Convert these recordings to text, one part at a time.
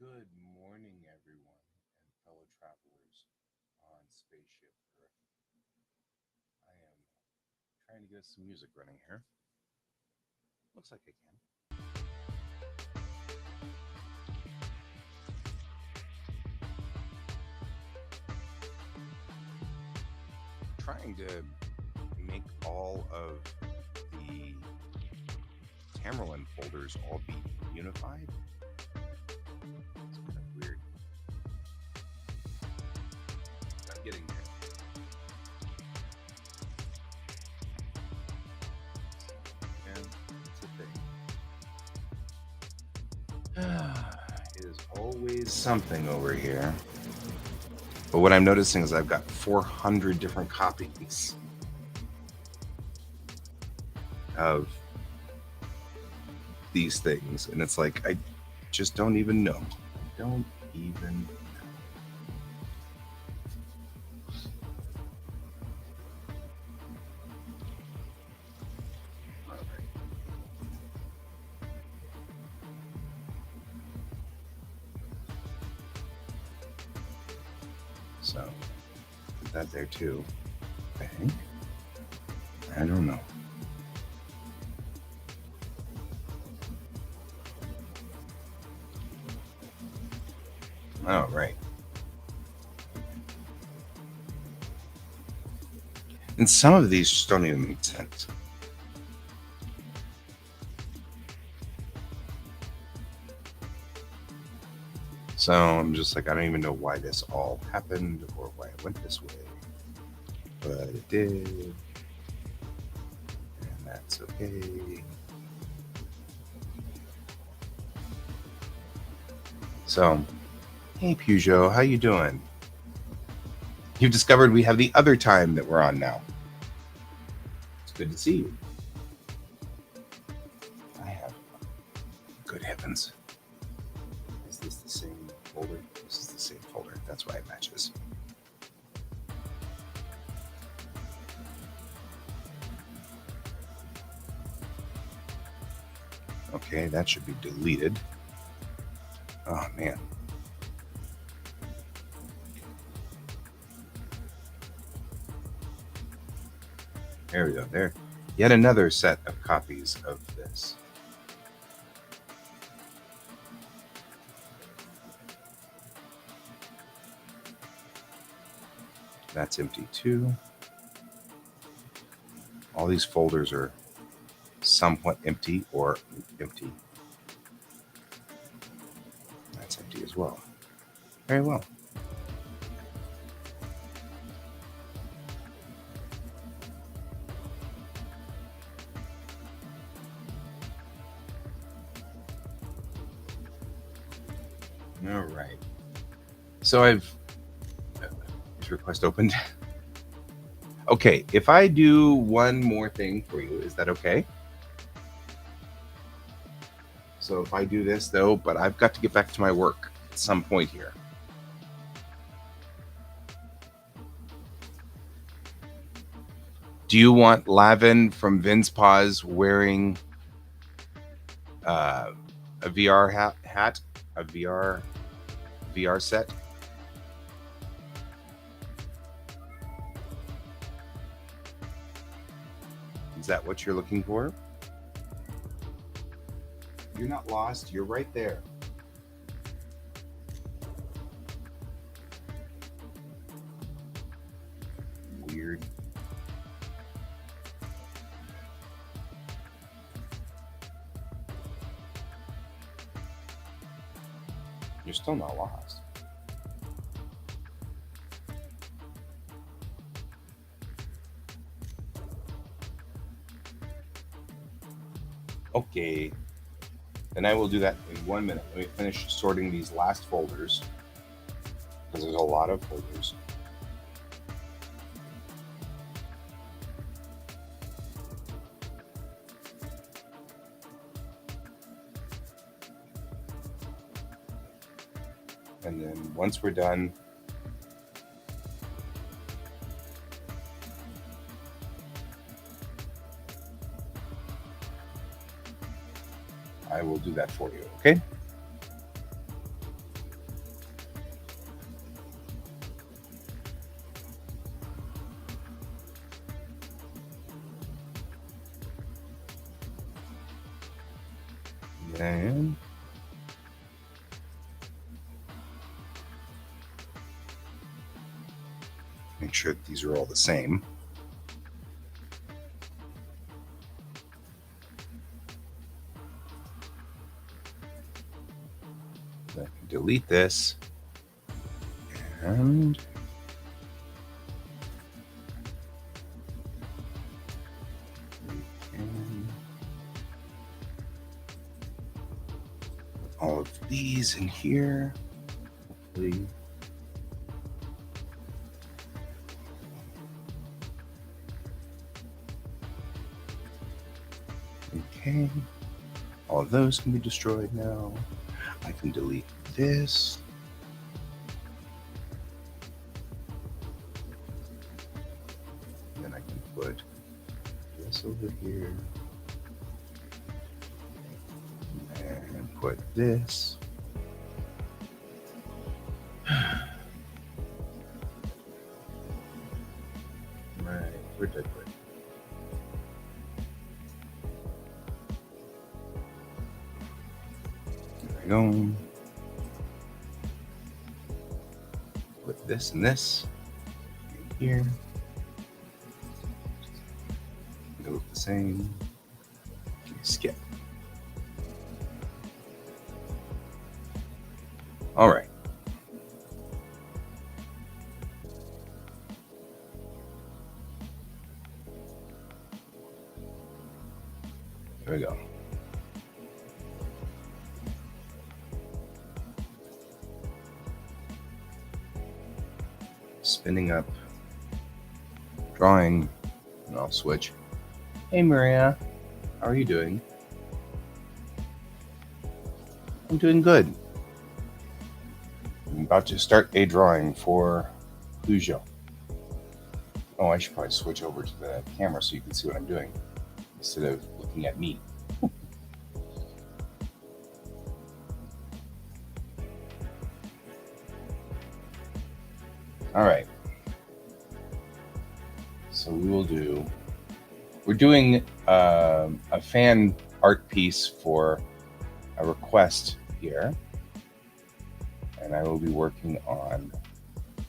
Good morning, everyone, and fellow travelers on Spaceship Earth. I am trying to get some music running here. Looks like I can. Trying to make all of the Tamerlan folders all be unified. It's kind of weird. I'm getting there. And it's a thing. It is always something over here. But what I'm noticing is I've got 400 different copies of these things, and it's like I just don't even know. I don't even know. All right. So put that there too, I think. I don't know. All right. And some of these just don't even make sense. So I'm just like, I don't even know why this all happened or why it went this way. But it did. And that's okay. So, hey Peugeot, how you doing? You've discovered we have the other time that we're on now. It's good to see you. I have. Good heavens. Is this the same folder? This is the same folder. That's why it matches. Okay, that should be deleted. Oh, man. There we go. There. Yet another set of copies of this. That's empty too. All these folders are somewhat empty or empty. That's empty as well. Very well. All right. So I've is request opened. Okay, if I do one more thing for you, is that okay? So if I do this though, but I've got to get back to my work at some point here. Do you want Lavin from Vin's Paws wearing a VR hat, a VR set? Is that what you're looking for? You're not lost. You're right there. Weird. You're still not lost. Okay. Then I will do that in 1 minute. Let me finish sorting these last folders because there's a lot of folders. And then once we're done, I will do that for you, okay? Then make sure that these are all the same. Then delete this and all of these in here. Hopefully. Okay. All of those can be destroyed now. I can delete this. And then I can put this over here. And put this. Right, where'd I put? There we go. Put this and this in here. They look the same. Okay, skip. All right. There we go. Spinning up, drawing, and I'll switch. Hey Maria, how are you doing? I'm doing good. I'm about to start a drawing for Peugeot. Oh, I should probably switch over to the camera so you can see what I'm doing instead of looking at me. All right. So we're doing a fan art piece for a request here. And I will be working on a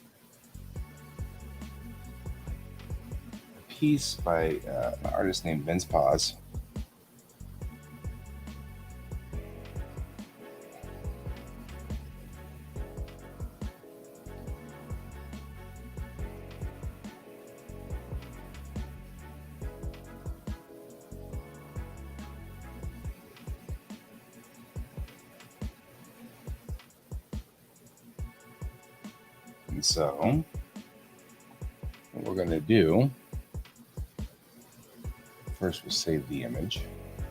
piece by an artist named Vince Paz. And so what we're going to do, first we'll save the image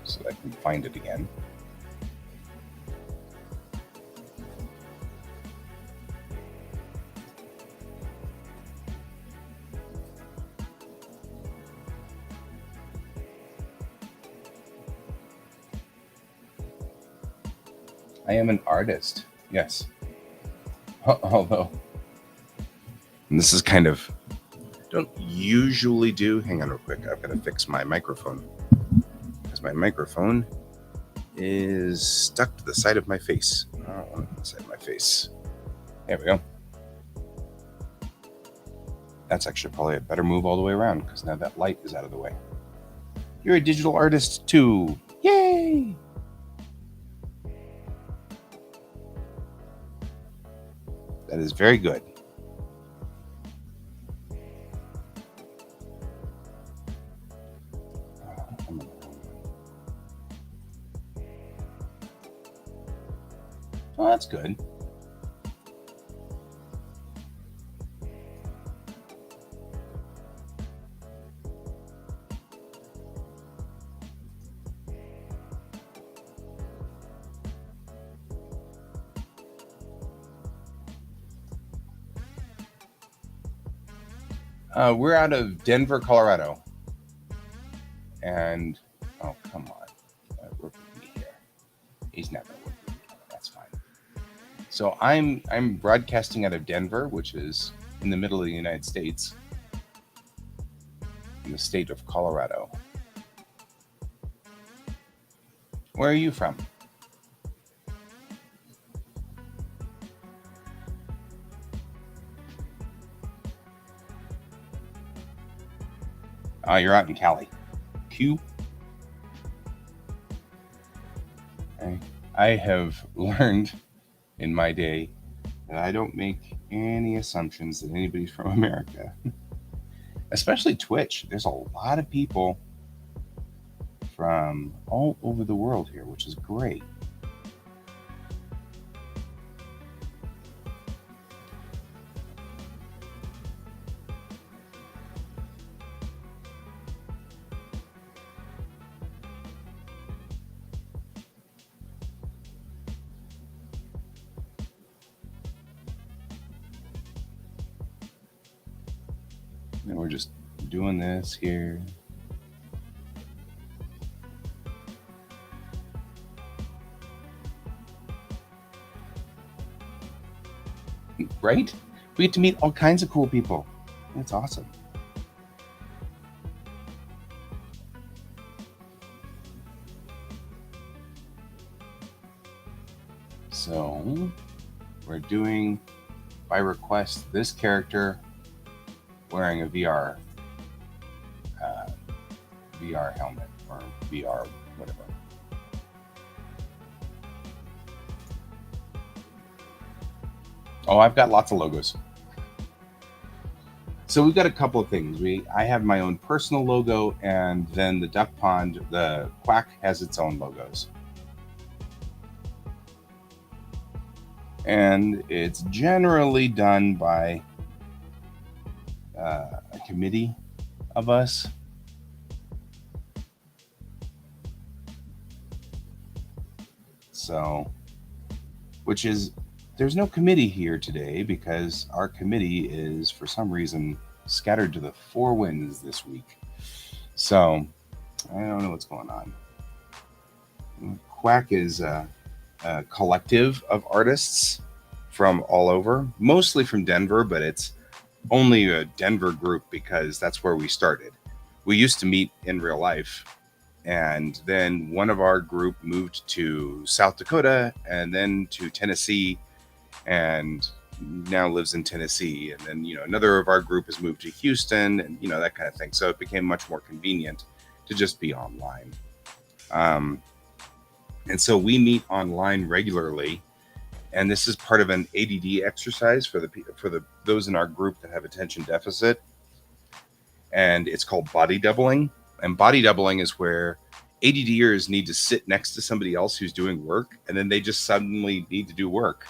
so that I can find it again. I am an artist, yes. Although, and this is kind of, don't usually do, hang on real quick, I've got to fix my microphone. Because my microphone is stuck to the side of my face. I don't want it to the side of my face. There we go. That's actually probably a better move all the way around, because now that light is out of the way. You're a digital artist too. Yay! That is very good. Oh, that's good. We're out of Denver, Colorado. And, oh, come on. Work with me here. He's not going to work with me. That's fine. So I'm broadcasting out of Denver, which is in the middle of the United States, in the state of Colorado. Where are you from? You're out in Cali. Q. I have learned in my day that I don't make any assumptions that anybody's from America, especially Twitch. There's a lot of people from all over the world here, which is great. And we're just doing this here. Right? We get to meet all kinds of cool people. That's awesome. So we're doing, by request, this character wearing a VR helmet or VR whatever. Oh, I've got lots of logos. So we've got a couple of things. I have my own personal logo, and then the duck pond, the Quack, has its own logos. And it's generally done by a committee of us. So, which is, there's no committee here today because our committee is, for some reason, scattered to the four winds this week. So, I don't know what's going on. Quack is a collective of artists from all over, mostly from Denver, but it's only a Denver group because that's where we started. We used to meet in real life, and then one of our group moved to South Dakota and then to Tennessee, and now lives in Tennessee. And then, another of our group has moved to Houston, and that kind of thing. So it became much more convenient to just be online. And so we meet online regularly, and this is part of an ADD exercise for those in our group that have attention deficit, and it's called body doubling. And body doubling is where ADDers need to sit next to somebody else who's doing work, and then they just suddenly need to do work.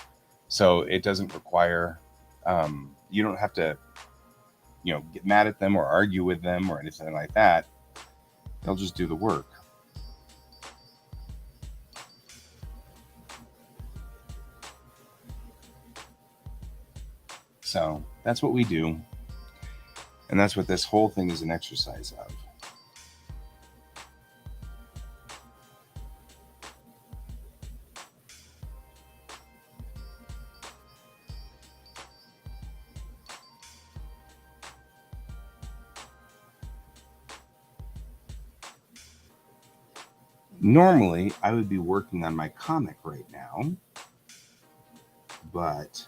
So it doesn't require, you don't have to, get mad at them or argue with them or anything like that. They'll just do the work. So that's what we do. And that's what this whole thing is an exercise of. Normally, I would be working on my comic right now, but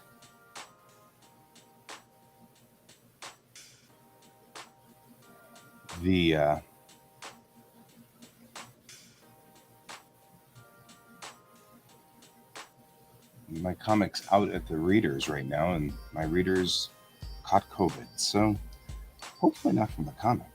my comic's out at the readers right now, and my readers caught COVID, so hopefully not from the comic.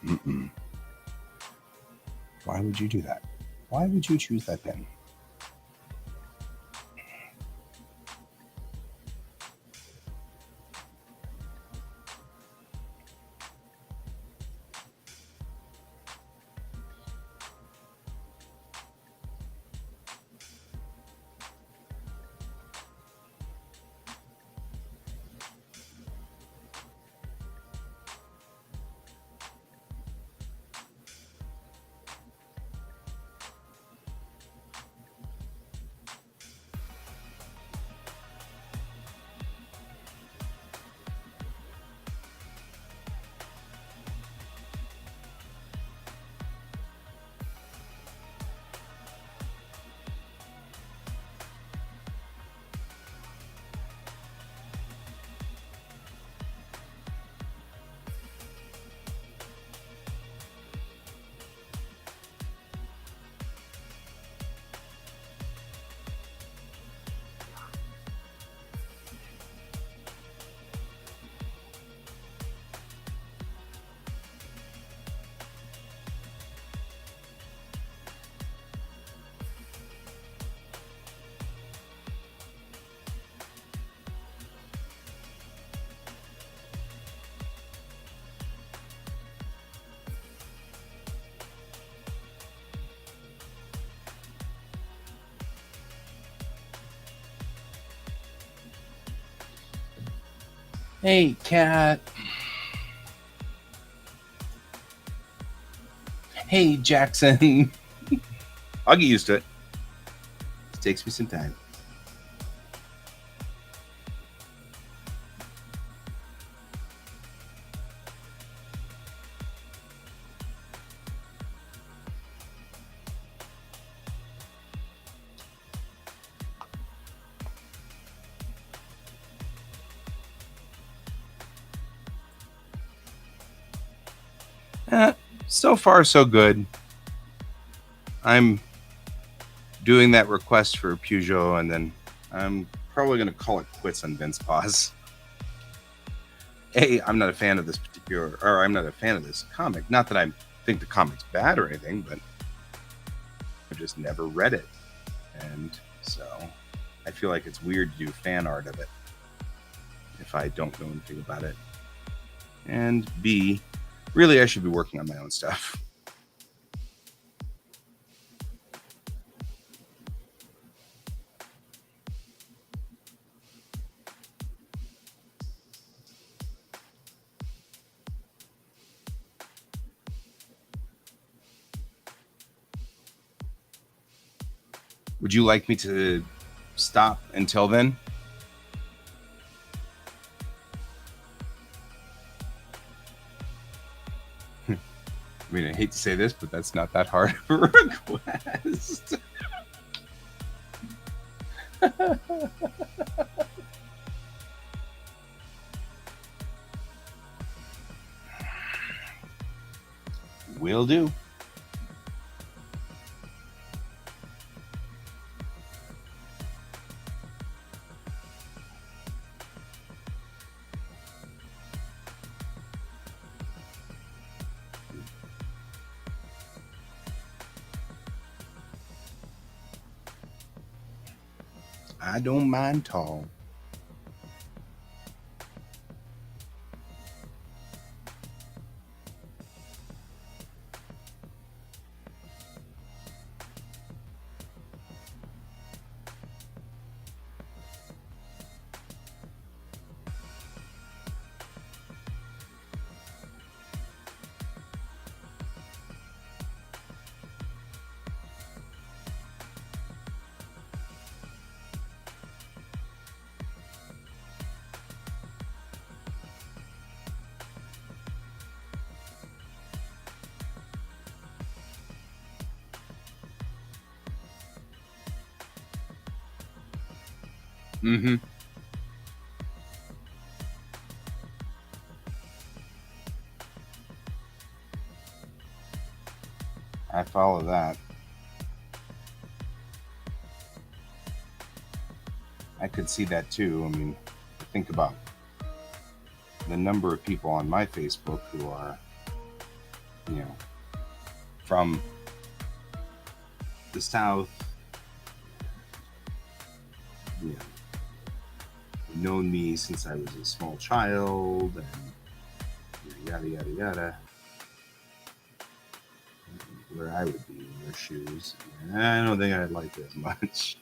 Mm-mm. Why would you do that? Why would you choose that pen? Hey, cat. Hey, Jackson. I'll get used to it. It takes me some time. So far, so good. I'm doing that request for Peugeot, and then I'm probably going to call it quits on Vince Paz. I'm not a fan of this I'm not a fan of this comic. Not that I think the comic's bad or anything, but I've just never read it. And so I feel like it's weird to do fan art of it if I don't know anything about it. And B, really, I should be working on my own stuff. Would you like me to stop until then? I mean, I hate to say this, but that's not that hard of a request. Will do. I don't mind tall. Mm-hmm. I follow that. I could see that too. I mean, think about the number of people on my Facebook who are you know, from the South, you know, known me since I was a small child, and yada yada yada. Where I would be in your shoes, I don't think I'd like it as much.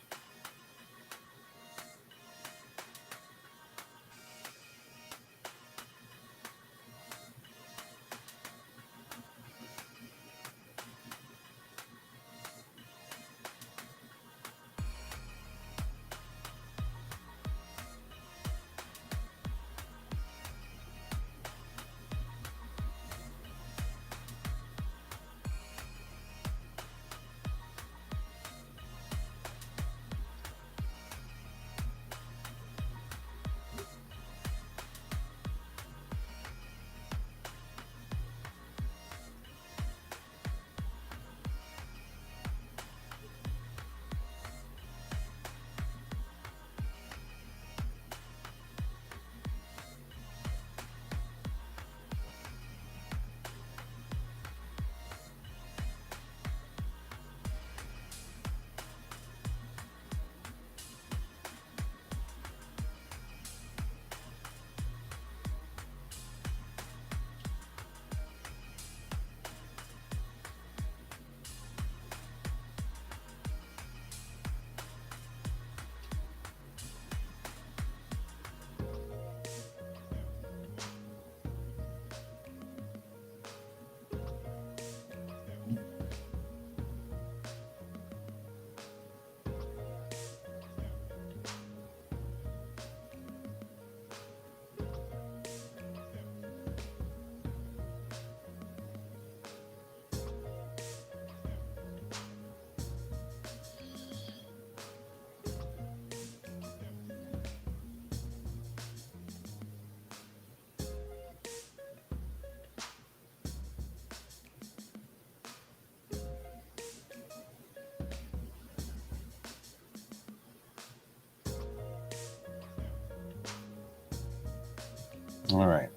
All right.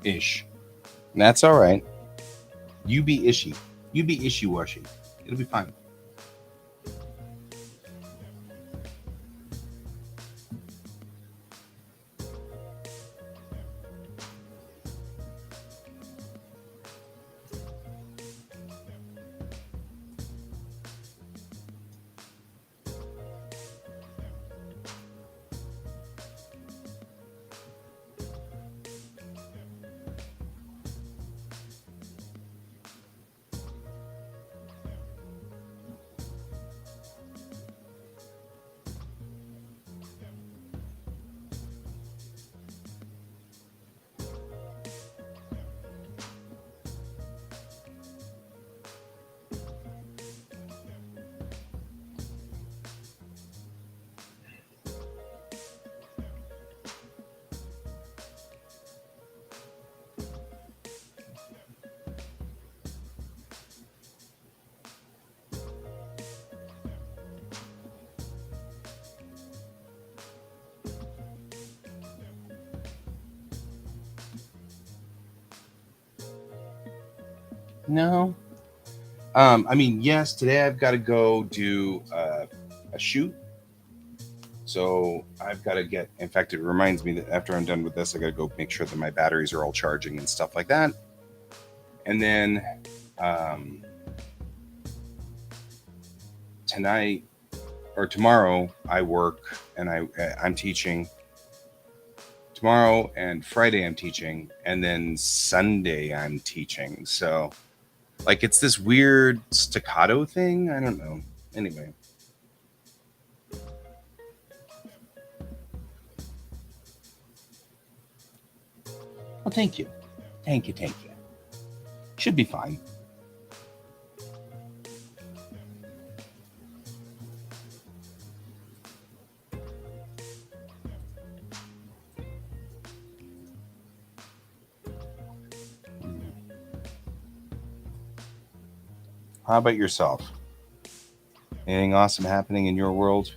Ish. That's all right. You be ishy. You be ishy washy. It'll be fine. No. I mean, yes, today I've got to go do a shoot. So I've got to get, in fact, it reminds me that after I'm done with this, I got to go make sure that my batteries are all charging and stuff like that. And then tonight or tomorrow, I work and I'm teaching. Tomorrow and Friday, I'm teaching. And then Sunday, I'm teaching. So, like, it's this weird staccato thing. I don't know. Anyway. Well, thank you. Thank you. Thank you. Should be fine. How about yourself? Anything awesome happening in your world?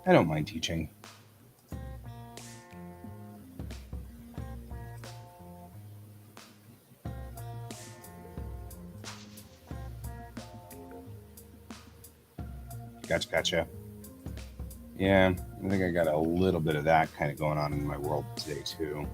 I don't mind teaching. Gotcha. Yeah, I think I got a little bit of that kind of going on in my world today too.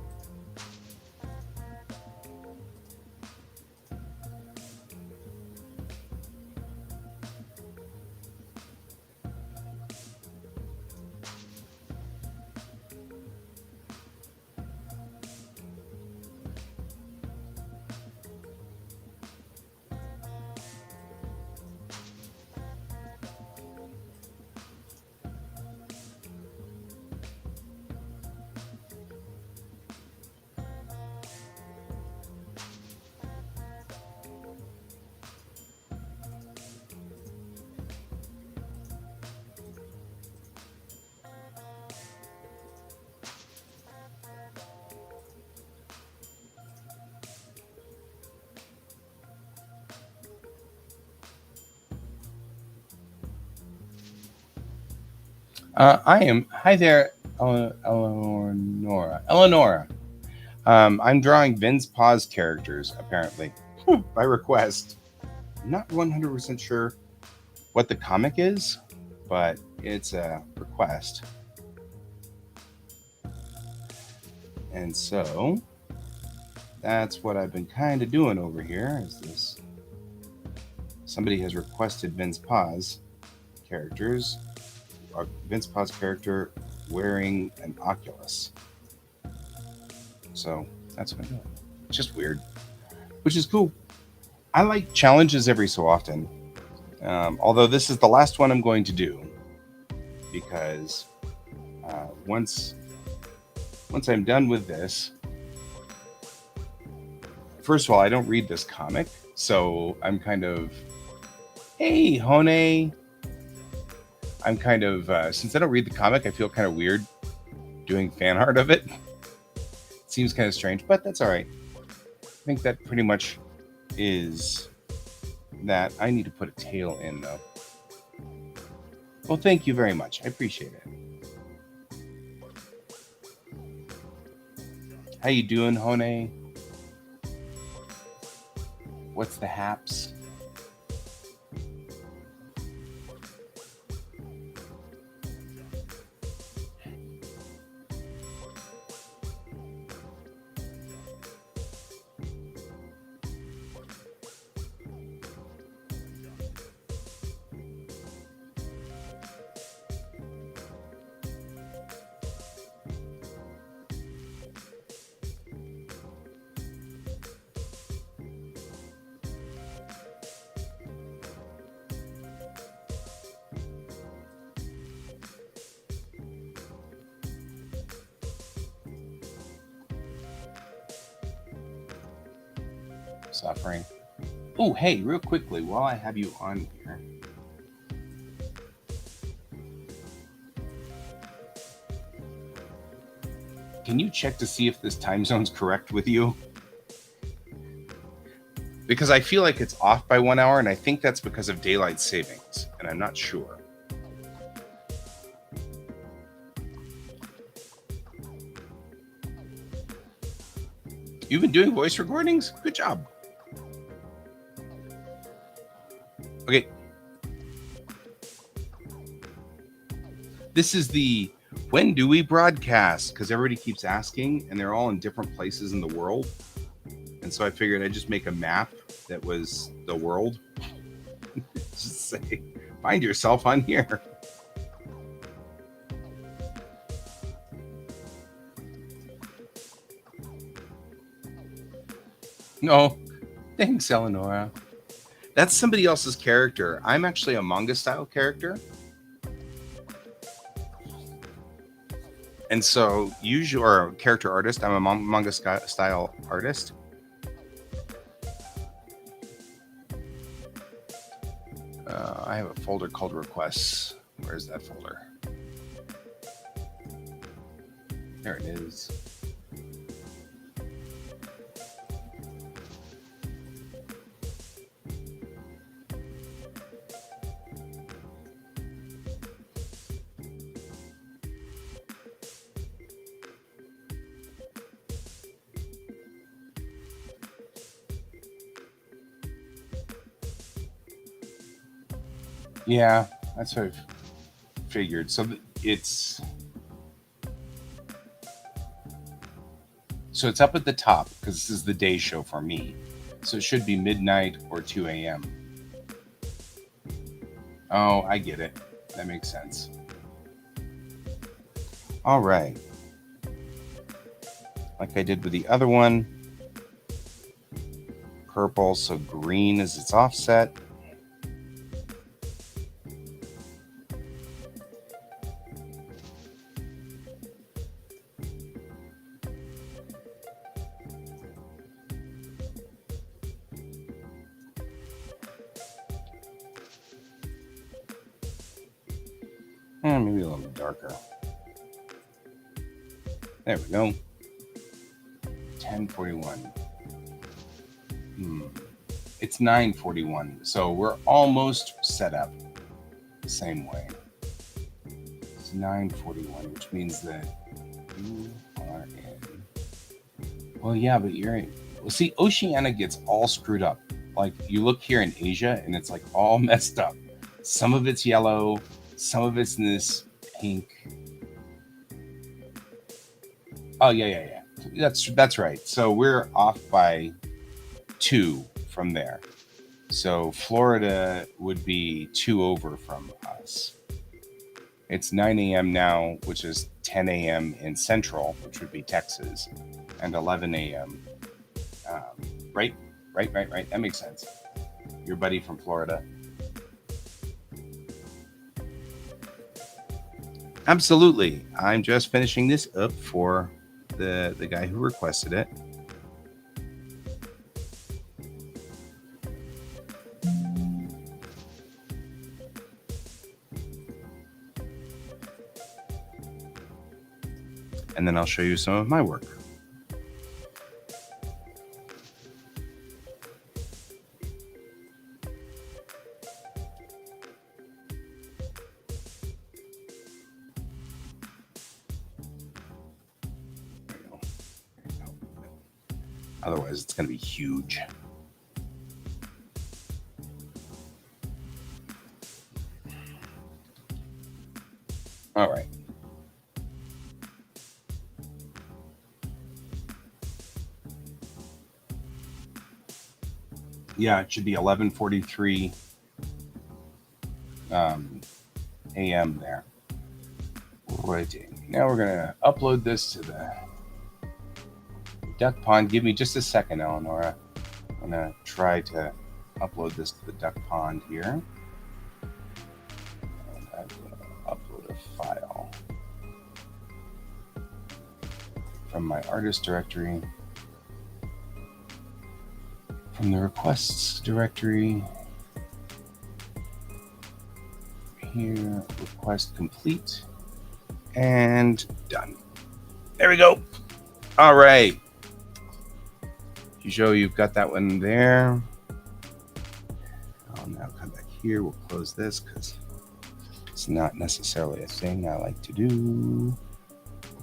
I am. Hi there, Eleonora. Eleonora. I'm drawing Vin's Paws characters, apparently, by request. I'm not 100% sure what the comic is, but it's a request. And so that's what I've been kind of doing over here is this. Somebody has requested Vin's Paws characters. Vince Paws character wearing an Oculus. So that's what I'm doing. It's just weird, which is cool. I like challenges every so often. Although this is the last one I'm going to do because once I'm done with this, first of all, I don't read this comic, so I'm kind of, hey, Hone. I'm kind of since I don't read the comic, I feel kind of weird doing fan art of it. It seems kind of strange, but that's all right. I think that pretty much is that. I need to put a tail in though. Well, thank you very much. I appreciate it. How you doing, Hone? What's the haps? Suffering. Oh, hey, real quickly, while I have you on here, can you check to see if this time zone's correct with you? Because I feel like it's off by 1 hour, and I think that's because of daylight savings, and I'm not sure. You've been doing voice recordings? Good job. Okay. This is the when do we broadcast? Because everybody keeps asking, and they're all in different places in the world. And so I figured I'd just make a map that was the world. Just say, find yourself on here. No, Thanks, Eleonora. That's somebody else's character. I'm actually a manga style character. And so, usually, or character artist, I'm a manga style artist. I have a folder called requests. Where's that folder? There it is. Yeah, that's what I've figured. So it's up at the top because this is the day show for me. So it should be midnight or 2 a.m. Oh, I get it. That makes sense. All right. Like I did with the other one. Purple, so green is its offset. And maybe a little darker. There we go. 1041. It's 941, so we're almost set up the same way. It's 941, which means that you are in. Well, yeah, but you're in. Well, see, Oceania gets all screwed up. Like, you look here in Asia, and it's like all messed up. Some of it's yellow, some of it's in this pink. Oh, yeah. That's right. So we're off by 2 from there. So Florida would be 2 over from us. It's 9 a.m. now, which is 10 a.m. in Central, which would be Texas, and 11 a.m. Right. That makes sense. Your buddy from Florida. Absolutely. I'm just finishing this up for the guy who requested it. And then I'll show you some of my work. There you go. Otherwise, it's going to be huge. All right. Yeah, it should be 11:43 a.m. there. Righty. Now we're going to upload this to the duck pond. Give me just a second, Eleonora. I'm going to try to upload this to the duck pond here. And I'm going to upload a file from my artist directory. From the requests directory, here, request complete, and done. There we go. All right. You show you've got that one there. I'll now come back here. We'll close this because it's not necessarily a thing I like to do.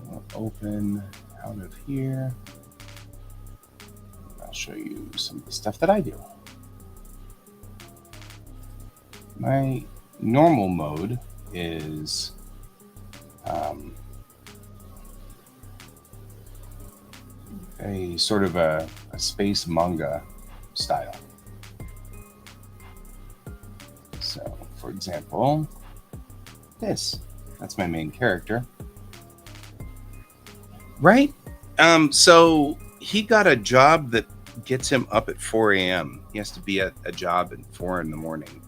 We'll open out of here. Show you some of the stuff that I do. My normal mode is a sort of a space manga style. So, for example, that's my main character. Right? So he got a job that gets him up at 4 a.m. He has to be at a job at 4 in the morning.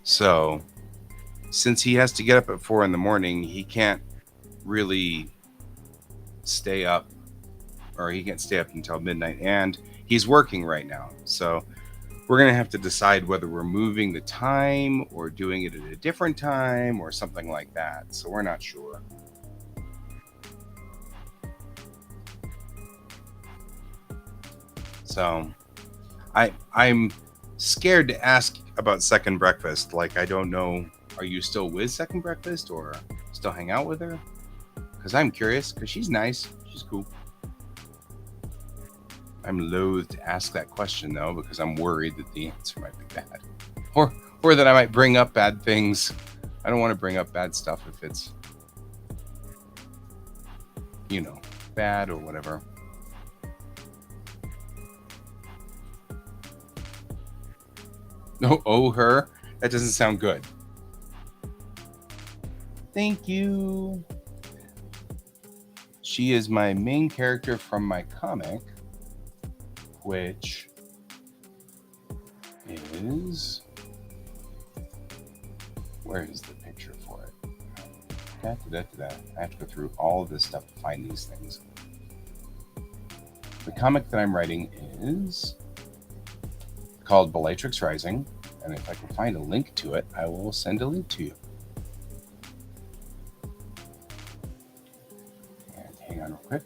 So, since he has to get up at 4 in the morning, he can't really stay up, or he can't stay up until midnight. And he's working right now. So, we're going to have to decide whether we're moving the time or doing it at a different time or something like that. So, we're not sure. So, I'm scared to ask about second breakfast. Like, I don't know, are you still with second breakfast or still hang out with her? Because I'm curious, because she's nice, she's cool. I'm loath to ask that question though, because I'm worried that the answer might be bad, or that I might bring up bad things. I don't want to bring up bad stuff if it's, bad or whatever. No, oh, her? That doesn't sound good. Thank you. She is my main character from my comic, which is... Where is the picture for it? I have to go through all of this stuff to find these things. The comic that I'm writing is called Bellatrix Rising, and if I can find a link to it, I will send a link to you. And hang on real quick.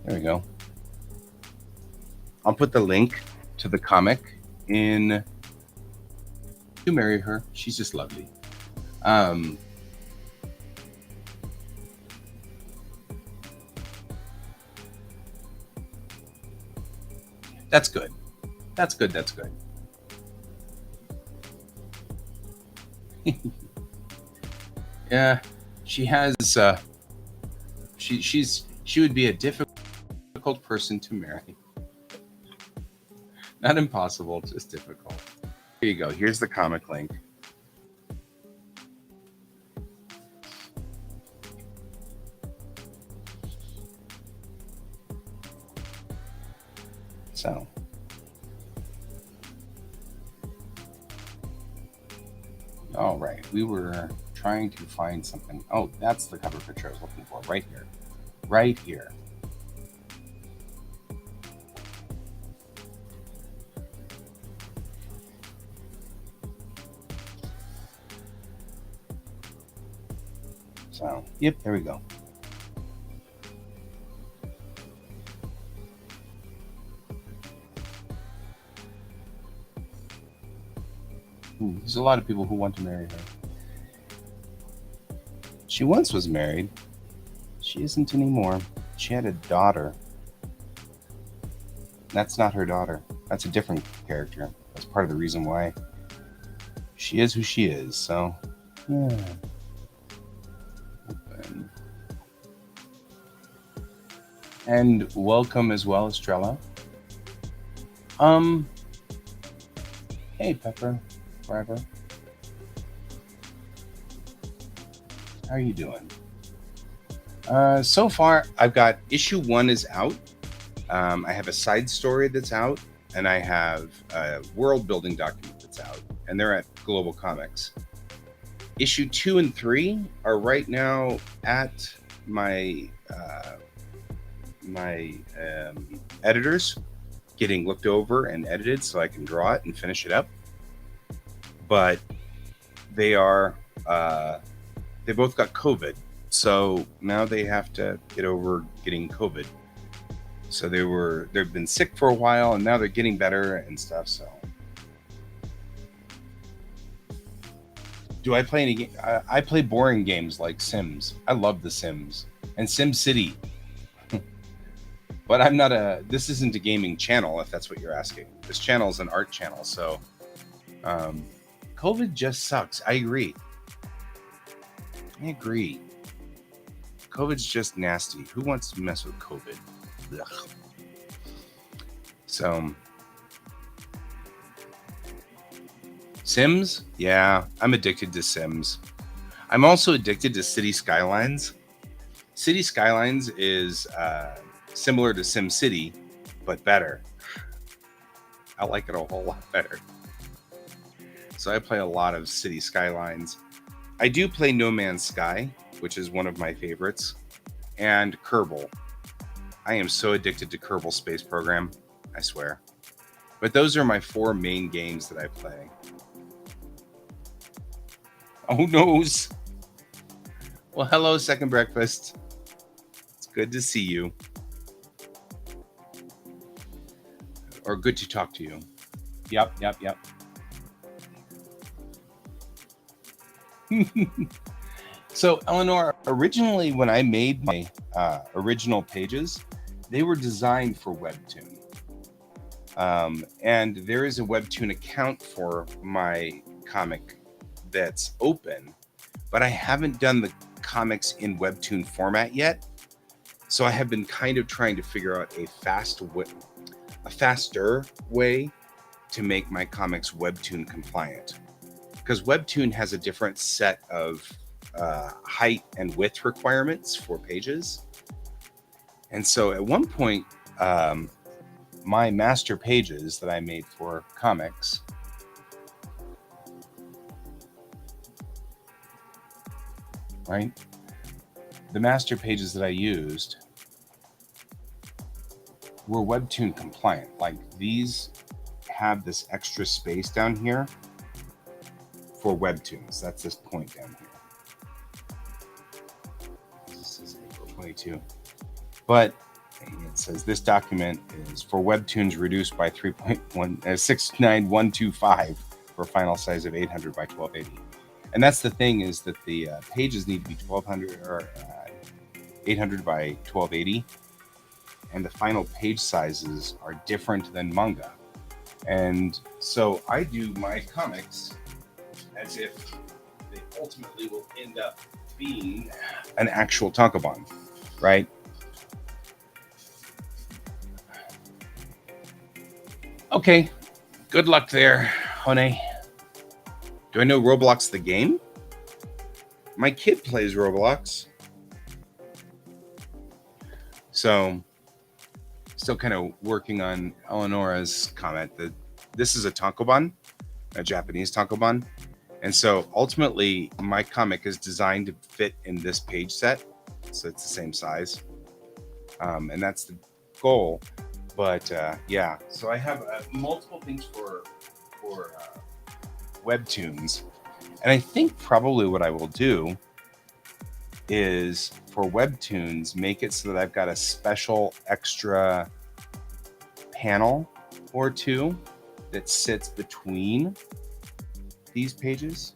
There we go. I'll put the link to the comic in To Marry Her. She's just lovely. That's good. That's good. That's good. Yeah, she has. She would be a difficult person to marry. Not impossible, just difficult. Here you go. Here's the comic link. So, all right, we were trying to find something. Oh, that's the cover picture I was looking for. Right here. Right here. So, yep, there we go. There's a lot of people who want to marry her. She once was married. She isn't anymore. She had a daughter. That's not her daughter. That's a different character. That's part of the reason why she is who she is. So, yeah. Open. And welcome as well, Estrella. Hey, Pepper. Forever. How are you doing? So far, I've got issue 1 is out. I have a side story that's out, and I have a world building document that's out, and they're at Global Comics. Issue 2 and 3 are right now at my editors, getting looked over and edited so I can draw it and finish it up. But they are they both got COVID, so now they have to get over getting COVID. So they've been sick for a while, and now they're getting better and stuff. So, do I play any game? I play boring games like Sims. I love The Sims and Sim City. But I'm not this isn't a gaming channel, if that's what you're asking. This channel is an art channel, so COVID just sucks. I agree. COVID's just nasty. Who wants to mess with COVID? Ugh. So, Sims? Yeah, I'm addicted to Sims. I'm also addicted to City Skylines. City Skylines is similar to Sim City, but better. I like it a whole lot better. So I play a lot of City Skylines. I do play No Man's Sky, which is one of my favorites, and Kerbal. I am so addicted to Kerbal Space Program, I swear. But those are my 4 main games that I play. Oh, noes. Well, hello, Second Breakfast. It's good to see you. Or good to talk to you. Yep. So, Eleanor, originally when I made my original pages, they were designed for Webtoon. And there is a Webtoon account for my comic that's open, but I haven't done the comics in Webtoon format yet. So I have been kind of trying to figure out a faster way to make my comics Webtoon compliant, because Webtoon has a different set of height and width requirements for pages. And so at one point, my master pages that I made for comics, right? The master pages that I used were Webtoon compliant. Like, these have this extra space down here for Webtoons. That's this point down here. This is April 22. But it says this document is for Webtoons reduced by 69125 for a final size of 800 by 1280. And that's the thing, is that the pages need to be 1200 or 800 by 1280. And the final page sizes are different than manga. And so I do my comics as if they ultimately will end up being an actual tankobon, right? Okay, good luck there, honey. Do I know Roblox the game? My kid plays Roblox. So, still kind of working on Eleonora's comment that this is a tankobon, a Japanese tankobon. And so ultimately, my comic is designed to fit in this page set. So it's the same size. And that's the goal. But yeah, so I have multiple things for Webtoons. And I think probably what I will do is, for Webtoons, make it so that I've got a special extra panel or two that sits between these pages,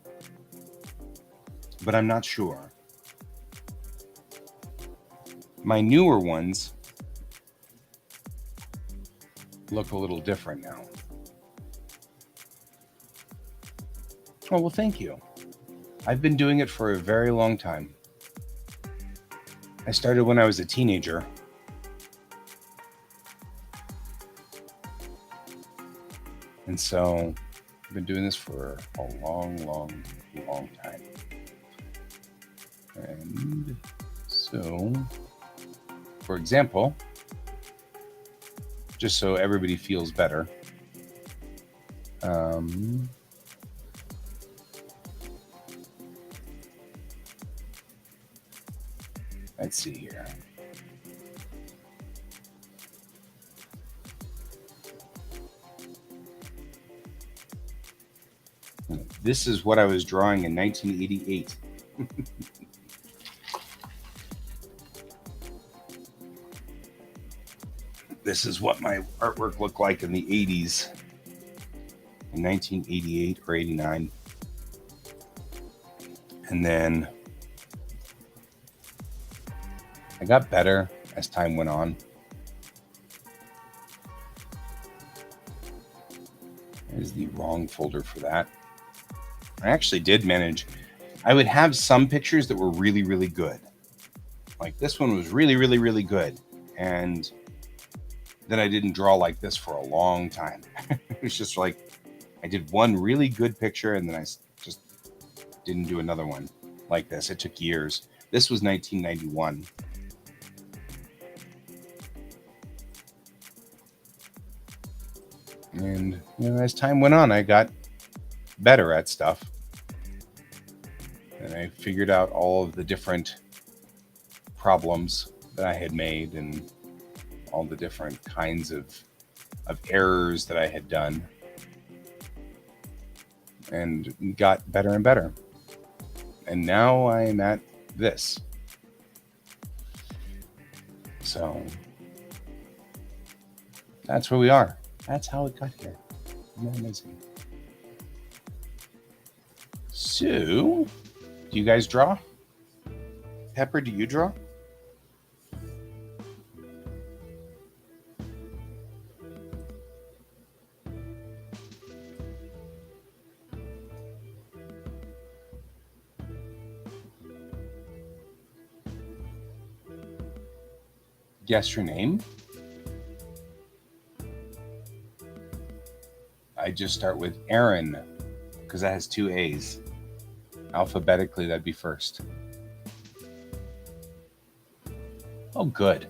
but I'm not sure. My newer ones look a little different now. Oh, well, thank you. I've been doing it for a very long time. I started when I was a teenager. And so I've been doing this for a long time. And so, for example, just so everybody feels better, let's see here. This is what I was drawing in 1988. This is what my artwork looked like in the 80s, in 1988 or 89. And then I got better as time went on. There's the wrong folder for that. I actually did manage. I would have some pictures that were really good. Like this one was really good. And then I didn't draw like this for a long time. It was just like, I did one really good picture and then just didn't do another one like this. It took years. This was 1991. And as time went on, I got better at stuff. And I figured out all of the different problems that I had made and all the different kinds of errors that I had done, and got better and better. And now I'm at this. So that's where we are. That's how it got here. Isn't that amazing? So, do you guys draw? Pepper, do you draw? Guess your name? I just start with Aaron because that has 2 A's. Alphabetically, that'd be first. Oh, good.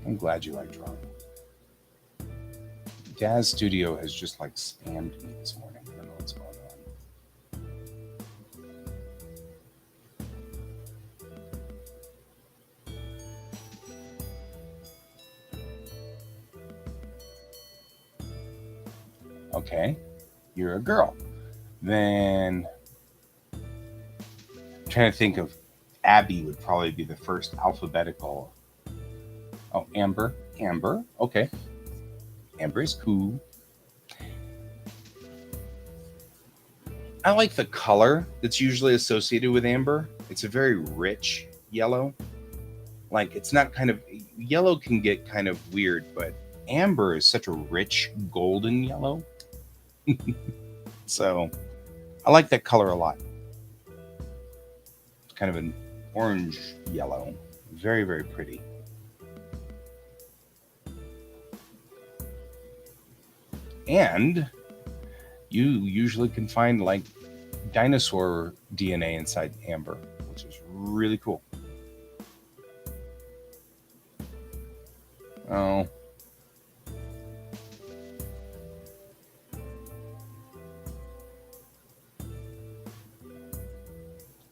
I'm glad you like drawing. Daz Studio has just like spammed me this morning. I don't know what's going on. Okay, you're a girl. Then I'm trying to think of Abby would probably be the first alphabetical. Oh, Amber. Amber. Okay. Amber is cool. I like the color that's usually associated with amber. It's a very rich yellow. Like, it's not kind of, yellow can get kind of weird, but amber is such a rich golden yellow. So I like that color a lot. It's kind of an orange yellow. Very, very pretty. And you usually can find like dinosaur DNA inside amber, which is really cool. Oh.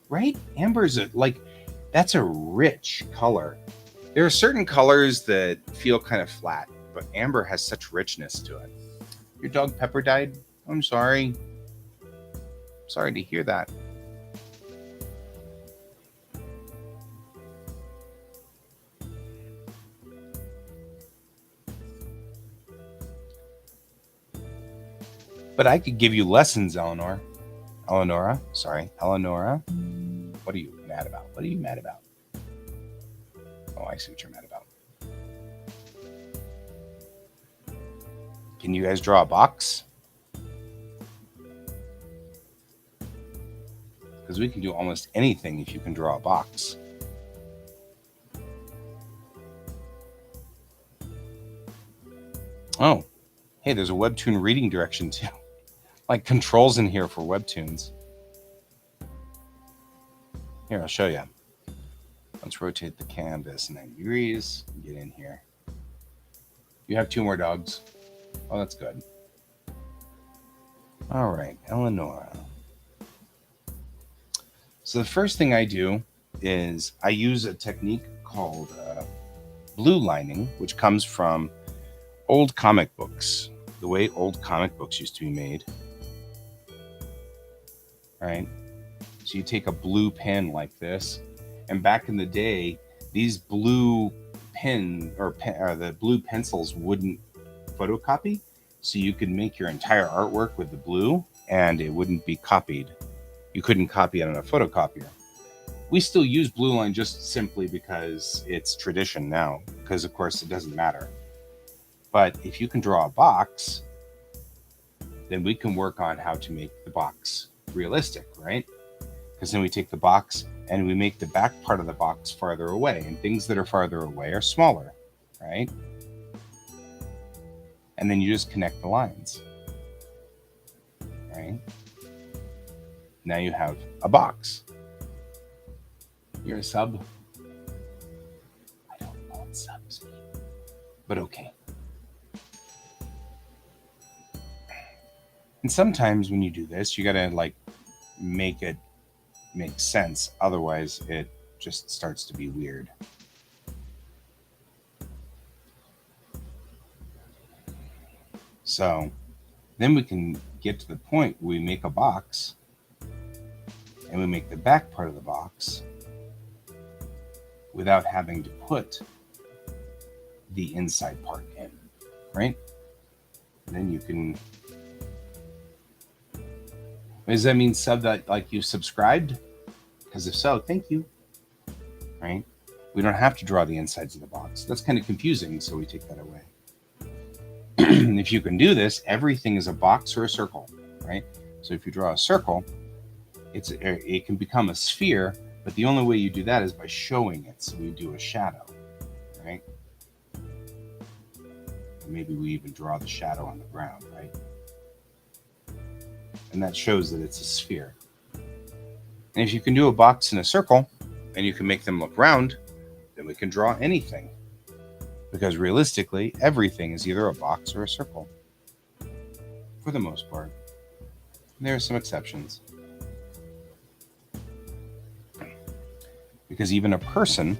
Right? Amber is that's a rich color. There are certain colors that feel kind of flat, but amber has such richness to it. Your dog Pepper died? I'm sorry. Sorry to hear that. But I could give you lessons, Eleanora. Eleonora. What are you mad about? What are you mad about? Oh, I see what you're mad about. Can you guys draw a box? Because we can do almost anything if you can draw a box. Oh, hey, there's a Webtoon reading direction too. Like controls in here for Webtoons. Here, I'll show you. Let's rotate the canvas 90 degrees. Get in here. You have 2 more dogs. Oh, that's good. All right, Eleonora. So the first thing I do is I use a technique called blue lining, which comes from old comic books, the way old comic books used to be made. Right? So you take a blue pen like this, and back in the day, these blue the blue pencils wouldn't photocopy, so you could make your entire artwork with the blue, and it wouldn't be copied. You couldn't copy it on a photocopier. We still use blue line just simply because it's tradition now, because of course it doesn't matter. But if you can draw a box, then we can work on how to make the box realistic, right? Because then we take the box and we make the back part of the box farther away, and things that are farther away are smaller, right? And then you just connect the lines, right? Now you have a box. You're a sub. I don't know what subs mean, but okay. And sometimes when you do this, you gotta like make it make sense. Otherwise, it just starts to be weird. So then we can get to the point where we make a box and we make the back part of the box without having to put the inside part in, right? And then you can. Does that mean sub that like you subscribed? Because if so, thank you. Right? We don't have to draw the insides of the box. That's kind of confusing, so we take that away. If you can do this, everything is a box or a circle, right? So if you draw a circle, it can become a sphere, but the only way you do that is by showing it. So we do a shadow, right? Maybe we even draw the shadow on the ground, right? And that shows that it's a sphere. And if you can do a box and a circle, and you can make them look round, then we can draw anything. Because realistically, everything is either a box or a circle. For the most part. There are some exceptions. Because even a person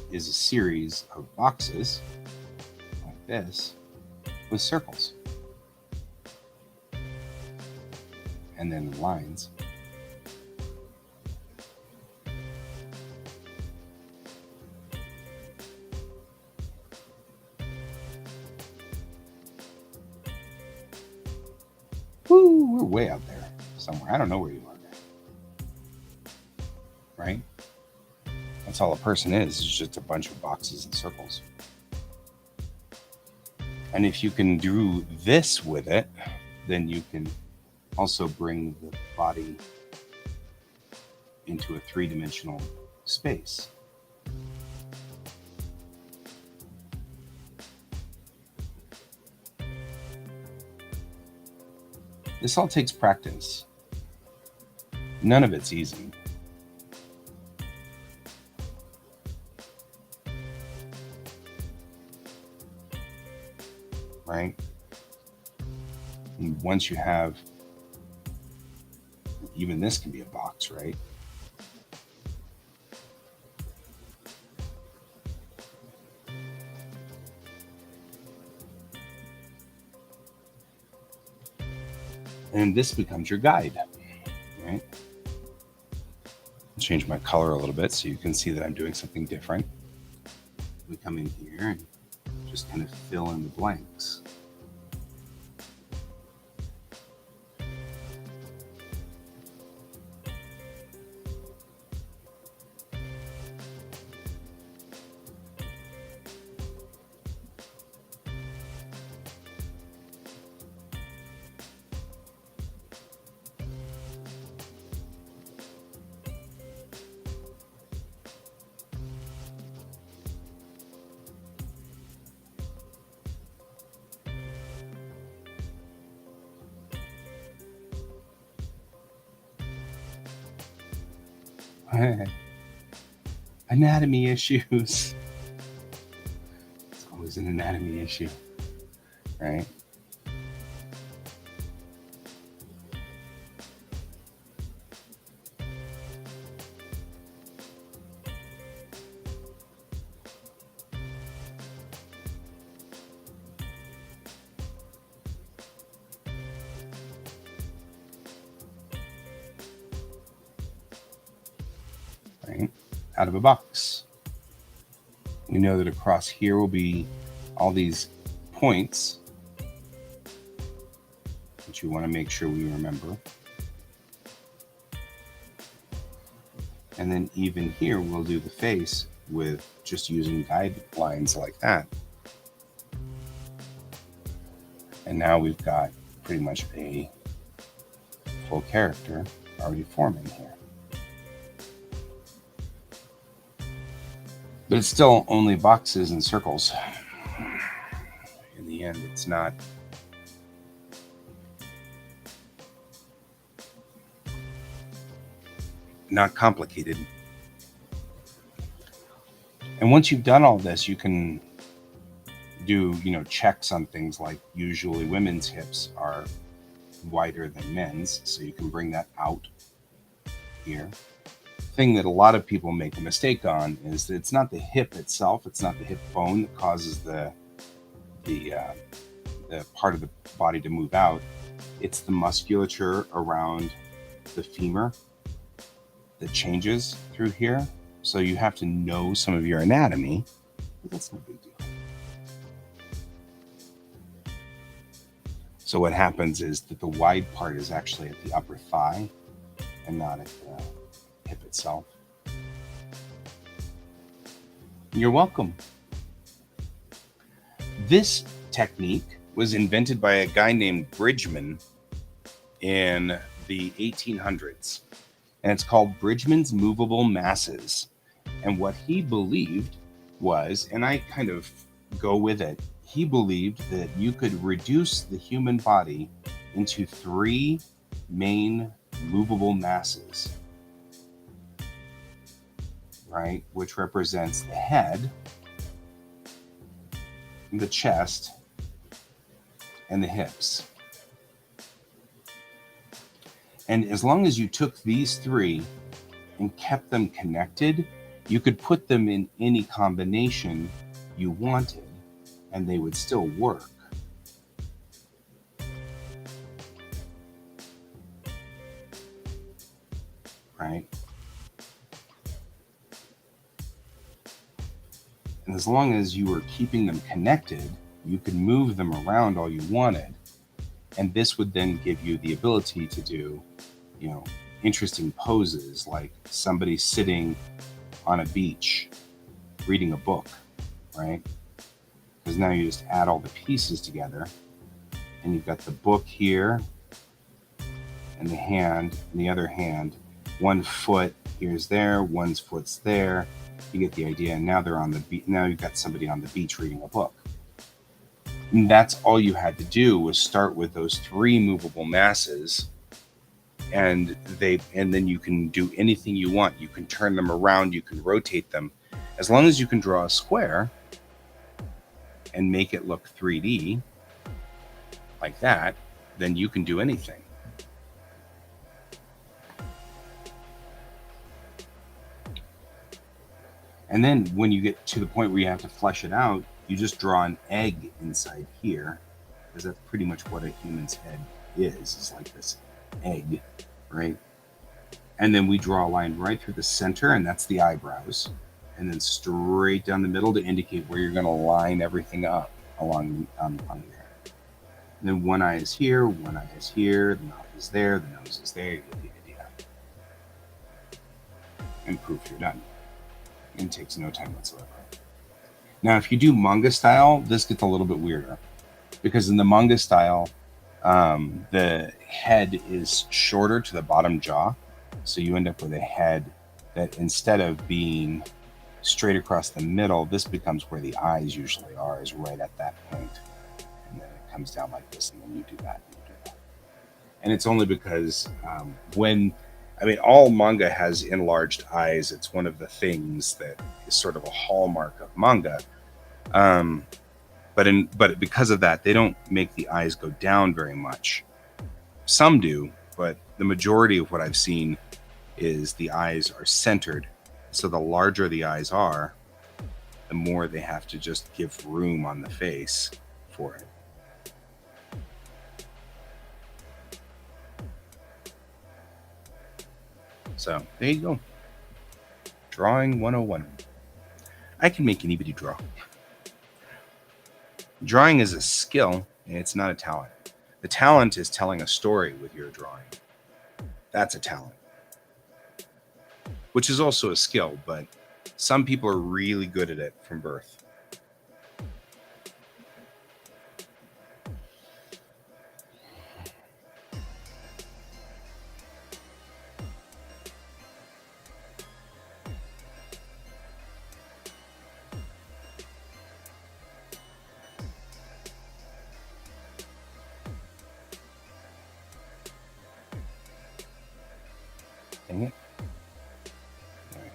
is a series of boxes, like this, with circles. And then lines. Woo, we're way out there somewhere. I don't know where you are. Right? That's all a person is just a bunch of boxes and circles. And if you can do this with it, then you can also bring the body into a three-dimensional space. This all takes practice. None of it's easy. Right? And once you have, even this can be a box, right? And this becomes your guide, right? I'll change my color a little bit so you can see that I'm doing something different. We come in here and just kind of fill in the blanks. Anatomy issues. It's always an anatomy issue, right? Right? Out of a box. We know that across here will be all these points, which you want to make sure we remember. And then even here, we'll do the face with just using guidelines like that. And now we've got pretty much a full character already forming here. But it's still only boxes and circles. In the end, it's not complicated. And once you've done all this, you can do, checks on things like usually women's hips are wider than men's, so you can bring that out here. Thing that a lot of people make a mistake on is that it's not the hip itself, it's not the hip bone that causes the part of the body to move out. It's the musculature around the femur that changes through here. So you have to know some of your anatomy, but that's no big deal. So what happens is that the wide part is actually at the upper thigh and not at the hip itself. You're welcome. This technique was invented by a guy named Bridgman in the 1800s, and it's called Bridgman's movable masses. And what he believed was, and I kind of go with it, he believed that you could reduce the human body into 3 main movable masses, right? Which represents the head, the chest, and the hips. And as long as you took these 3 and kept them connected, you could put them in any combination you wanted, and they would still work. Right? And as long as you were keeping them connected, you could move them around all you wanted. And this would then give you the ability to do, interesting poses, like somebody sitting on a beach reading a book, right? Because now you just add all the pieces together, and you've got the book here, and the hand, and the other hand, one foot here's there, one's foot's there. You get the idea. And now they're on the beach. Now you've got somebody on the beach reading a book. And that's all you had to do, was start with those 3 movable masses, and then you can do anything you want. You can turn them around, you can rotate them. As long as you can draw a square and make it look 3D like that, then you can do anything. And then when you get to the point where you have to flesh it out, you just draw an egg inside here, because that's pretty much what a human's head is. It's like this egg, right? And then we draw a line right through the center, and that's the eyebrows, and then straight down the middle to indicate where you're going to line everything up along on there. And then one eye is here, one eye is here, the mouth is there, the nose is there. You get the idea. And proof you're done. It takes no time whatsoever. Now, if you do manga style, this gets a little bit weirder, because in the manga style, the head is shorter to the bottom jaw, so you end up with a head that, instead of being straight across the middle, this becomes where the eyes usually are, is right at that point, and then it comes down like this, and then you do that, and you do that. And it's only because all manga has enlarged eyes. It's one of the things that is sort of a hallmark of manga. But because of that, they don't make the eyes go down very much. Some do, but the majority of what I've seen is the eyes are centered. So the larger the eyes are, the more they have to just give room on the face for it. So there you go. Drawing 101. I can make anybody draw. Drawing is a skill, and it's not a talent. The talent is telling a story with your drawing. That's a talent. Which is also a skill, but some people are really good at it from birth. Dang it. All right.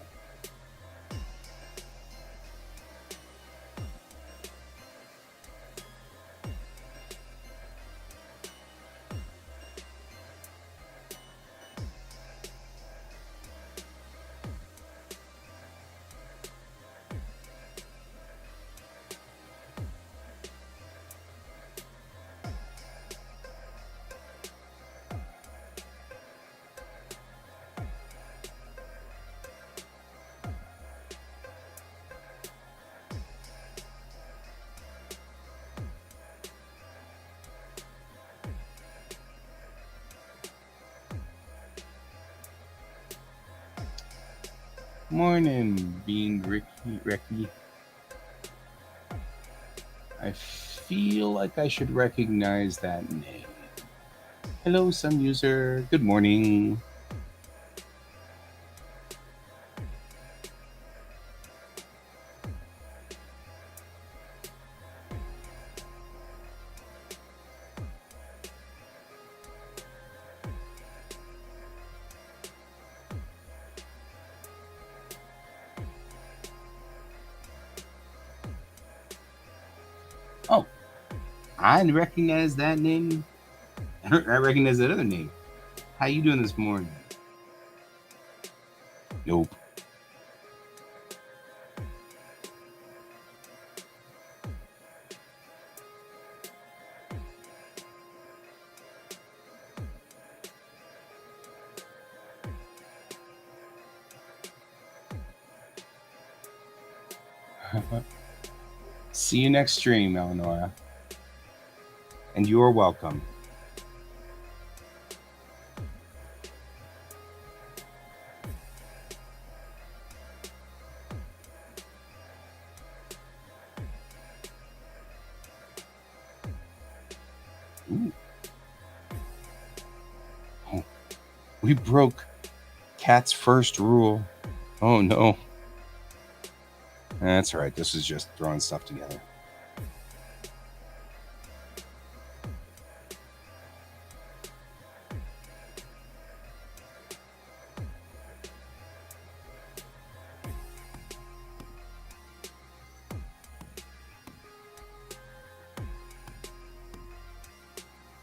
Morning, Bean Ricky. I feel like I should recognize that name. Hello, some user. Good morning. Oh, I recognize that name. I recognize that other name. How you doing this morning? Nope. See you next stream, Eleonora. And you're welcome. Ooh. Oh, we broke Cat's first rule. Oh no. That's all right. This is just throwing stuff together.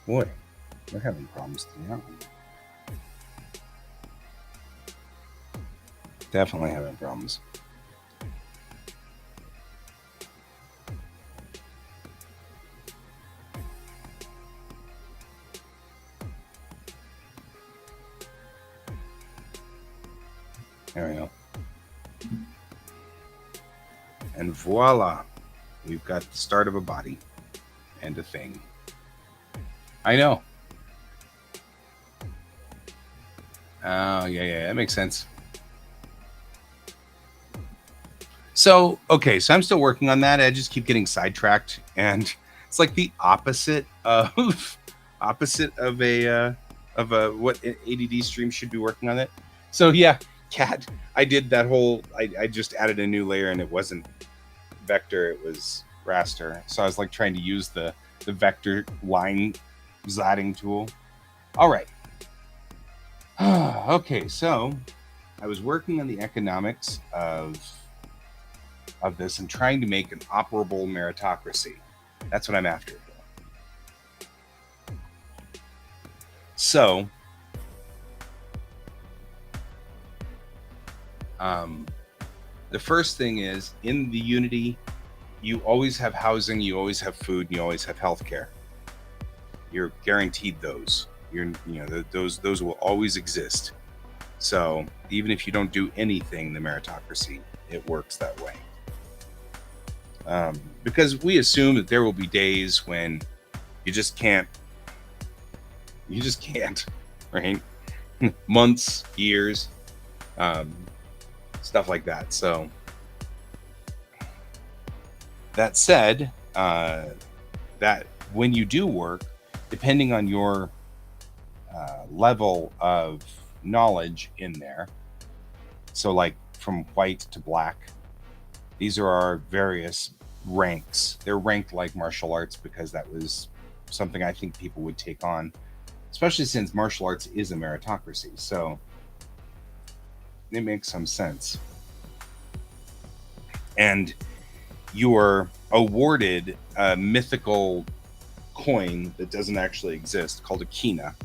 Boy, we're having problems today, aren't we? Definitely having problems. There we go. And voila, we've got the start of a body and a thing. I know. Oh, yeah, that makes sense. So, okay, so I'm still working on that. I just keep getting sidetracked, and it's like the opposite of a what an ADD stream should be working on it. So yeah, cat. I did that whole. I just added a new layer, and it wasn't vector; it was raster. So I was like trying to use the vector line zatting tool. All right. Okay, so I was working on the economics of this and trying to make an operable meritocracy. That's what I'm after. So, the first thing is in the Unity, you always have housing, you always have food, and you always have healthcare. You're guaranteed those. Those will always exist. So even if you don't do anything, the meritocracy, it works that way. Because we assume that there will be days when you just can't, right? Months, years, stuff like that. So that said, that when you do work, depending on your level of knowledge in there, so like from white to black, these are our various ranks. They're ranked like martial arts because that was something I think people would take on, especially since martial arts is a meritocracy. So It makes some sense. And you are awarded a mythical coin that doesn't actually exist called a kina.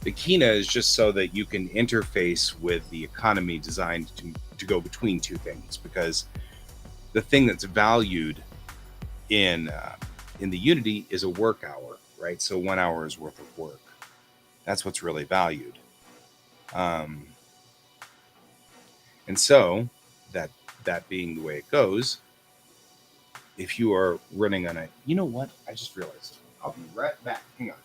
The kina is just so that you can interface with the economy designed to go between two things, because the thing that's valued in the Unity is a work hour, right? So 1 hour is worth of work. That's what's really valued. And so that being the way it goes, if you are running on a, you know what? I just realized. I'll be right back. Hang on.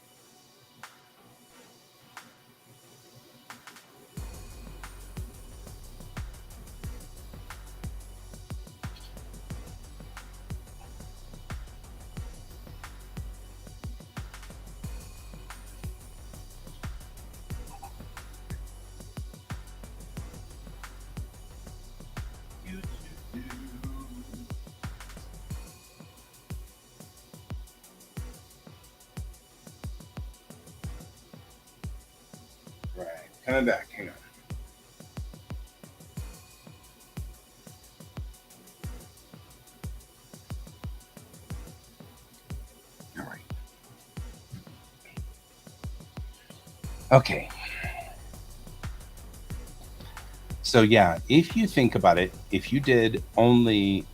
Right. Coming back. Hang on. All right. Okay. So yeah, if you think about it, if you did only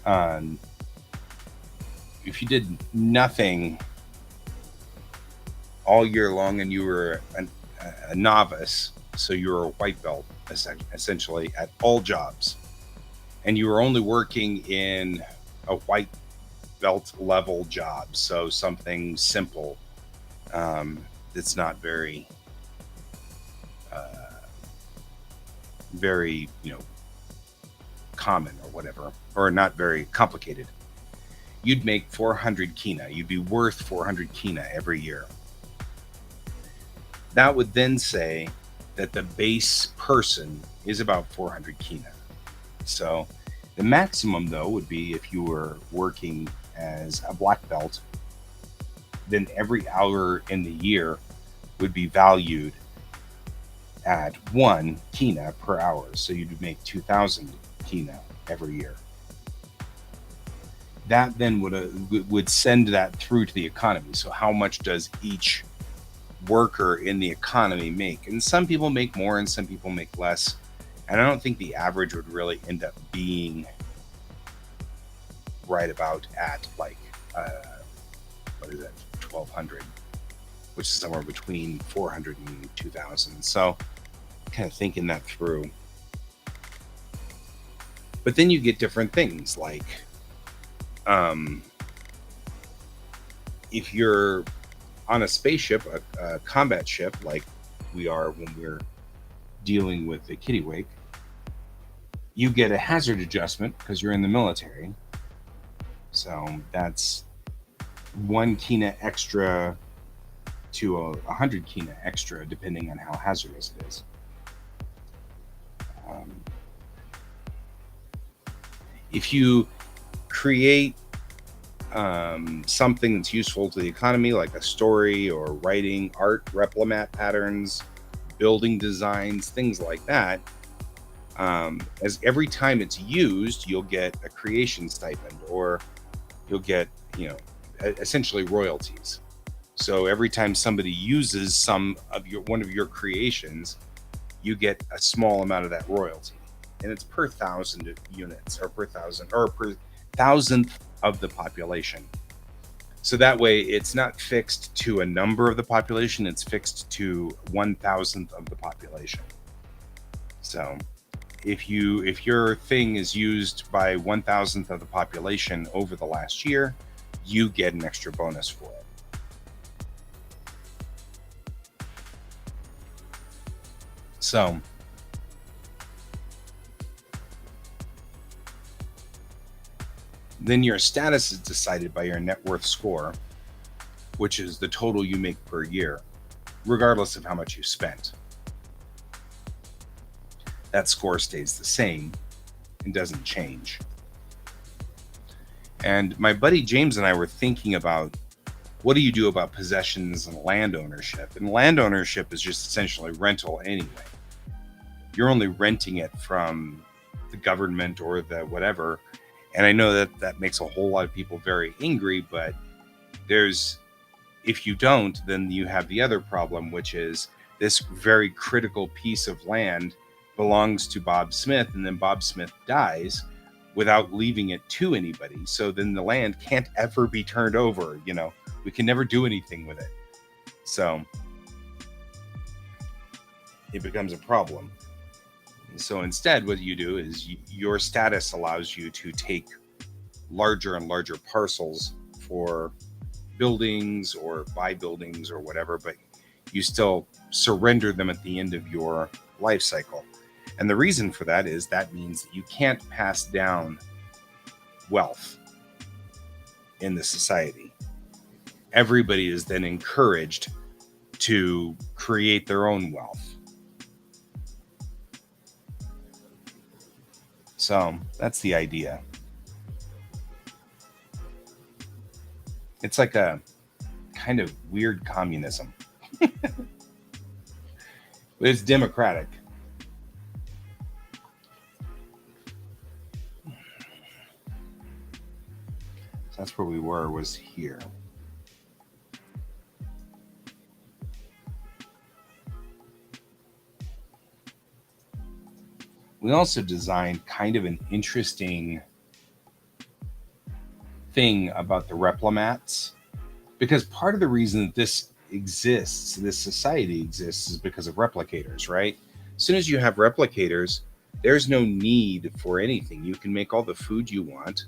um, if you did nothing all year long and you were a novice, so you were a white belt essentially at all jobs, and you were only working in a white belt level job, so something simple, that's not very uh, very common or whatever, or not very complicated, you'd make 400 kina. You'd be worth 400 kina every year. That would then say that the base person is about 400 kina. So the maximum, though, would be if you were working as a black belt, then every hour in the year would be valued at 1 kina per hour. So you'd make 2,000 kina every year. That then would send that through to the economy. So how much does each worker in the economy make? And some people make more and some people make less. And I don't think the average would really end up being right about at like what is that, 1,200, which is somewhere between 400 and 2,000. So kind of thinking that through. But then you get different things like if you're on a spaceship, a combat ship, like we are when we're dealing with the Kittiwake, you get a hazard adjustment because you're in the military. So that's 1 kina extra to 100 kina extra, depending on how hazardous it is. If you create something that's useful to the economy, like a story or writing, art, replimat patterns, building designs, things like that, as every time it's used, you'll get a creation stipend, or you'll get, essentially royalties. So every time somebody uses one of your creations, you get a small amount of that royalty, and it's per 1,000 units, or per 1,000, or per 1,000th of the population. So that way, it's not fixed to a number of the population; it's fixed to 1,000th of the population. So if your thing is used by 1,000th of the population over the last year, you get an extra bonus for it. So then your status is decided by your net worth score, which is the total you make per year, regardless of how much you spent. That score stays the same and doesn't change. And my buddy James and I were thinking about, what do you do about possessions and land ownership? And land ownership is just essentially rental anyway. you're only renting it from the government or the whatever. And I know that that makes a whole lot of people very angry, but there's, if you don't, then you have the other problem, which is this very critical piece of land belongs to Bob Smith, and then Bob Smith dies without leaving it to anybody. So then the land can't ever be turned over. We can never do anything with it. So it becomes a problem. So instead, what you do is your status allows you to take larger and larger parcels for buildings or buy buildings or whatever, but you still surrender them at the end of your life cycle. And the reason for that is that means that you can't pass down wealth in the society. Everybody is then encouraged to create their own wealth. So that's the idea. It's like a kind of weird communism, but it's democratic. So that's where we were, was here. We also designed kind of an interesting thing about the replimats, because part of the reason that this exists, this society exists, is because of replicators, right? As soon as you have replicators, there's no need for anything. You can make all the food you want.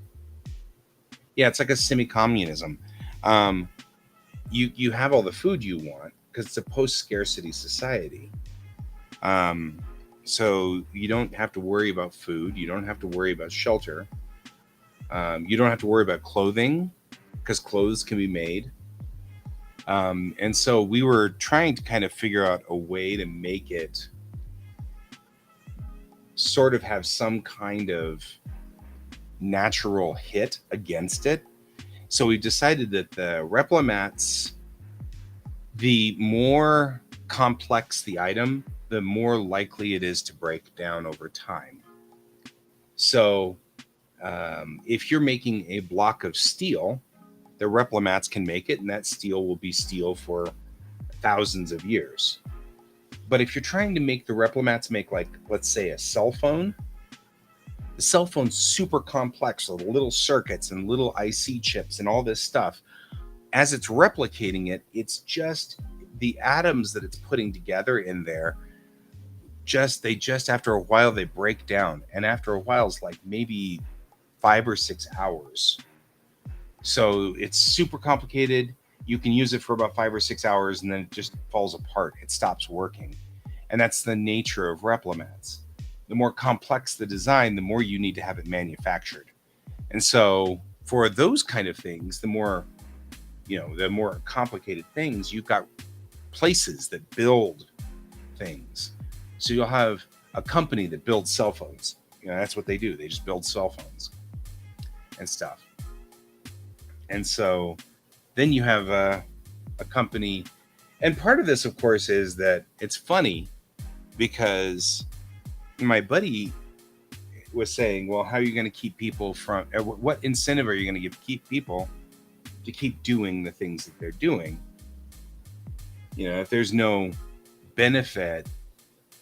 Yeah, it's like a semi-communism. You have all the food you want because it's a post-scarcity society. So you don't have to worry about food. You don't have to worry about shelter. You don't have to worry about clothing because clothes can be made. And so we were trying to kind of figure out a way to make it sort of have some kind of natural hit against it. So we decided that the replimats, the more complex the item, the more likely it is to break down over time. So if you're making a block of steel, the replimats can make it, and that steel will be steel for thousands of years. But if you're trying to make the replimats make, like, let's say, a cell phone, the cell phone's super complex with little circuits and little IC chips and all this stuff. As it's replicating it, it's just the atoms that it's putting together in there, they after a while they break down, and after a while it's like maybe 5 or 6 hours. So it's super complicated. You can use it for about 5 or 6 hours and then it just falls apart. It stops working. And that's the nature of replimats. The more complex the design, the more you need to have it manufactured. And so for those kind of things, the more complicated things, you've got places that build things. So you'll have a company that builds cell phones. That's what they do. They just build cell phones and stuff. And so then you have a company. And part of this, of course, is that it's funny because my buddy was saying, well, how are you going to keep people from, what incentive are you going to keep people to keep doing the things that they're doing? If there's no benefit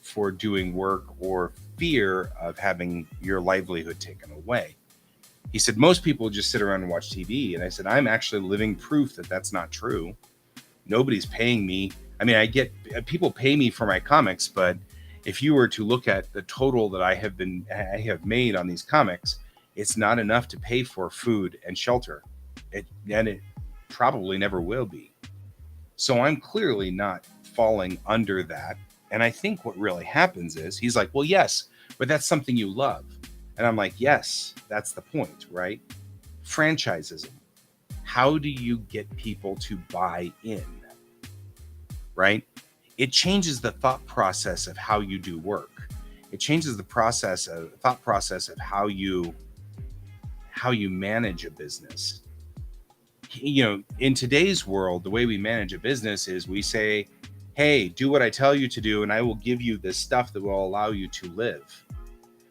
for doing work or fear of having your livelihood taken away. He said, most people just sit around and watch TV. And I said, I'm actually living proof that that's not true. Nobody's paying me. I mean, I get people pay me for my comics, but if you were to look at the total that I have made on these comics, it's not enough to pay for food and shelter. And it probably never will be. So I'm clearly not falling under that. And I think what really happens is, he's like, well, yes, but that's something you love. And I'm like, yes, that's the point, right? Franchisism. How do you get people to buy in, right? It changes the thought process of how you do work. It changes the thought process of how you manage a business. In today's world, the way we manage a business is we say, hey, do what I tell you to do, and I will give you this stuff that will allow you to live.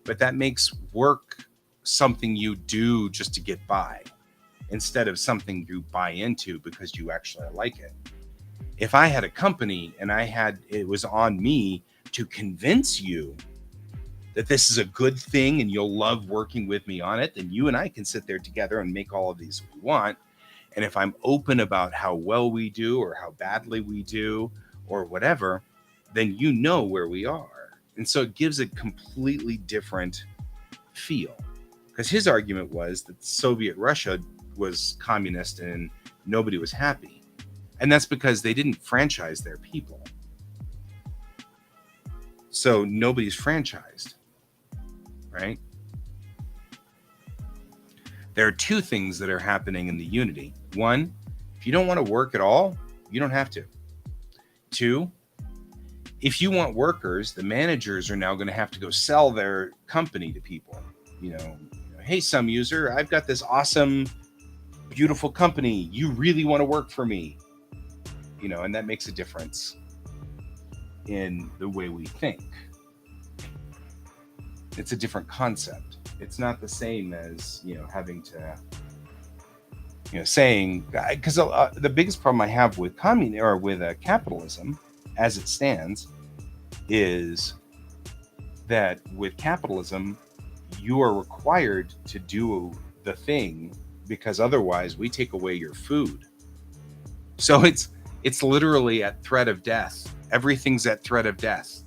But that makes work something you do just to get by instead of something you buy into because you actually like it. If I had a company and it was on me to convince you that this is a good thing and you'll love working with me on it, then you and I can sit there together and make all of these we want. And if I'm open about how well we do or how badly we do or whatever, then you know where we are. And so it gives a completely different feel. Because his argument was that Soviet Russia was communist and nobody was happy. And that's because they didn't franchise their people. So nobody's franchised, right? There are two things that are happening in the unity. One, if you don't want to work at all, you don't have to. Two, if you want workers, the managers are now going to have to go sell their company to people. Hey, some user, I've got this awesome, beautiful company. You really want to work for me? And that makes a difference in the way we think. It's a different concept. It's not the same as, having to, saying, because the biggest problem I have with capitalism as it stands is that with capitalism, you are required to do the thing because otherwise we take away your food. So it's literally at threat of death. Everything's at threat of death,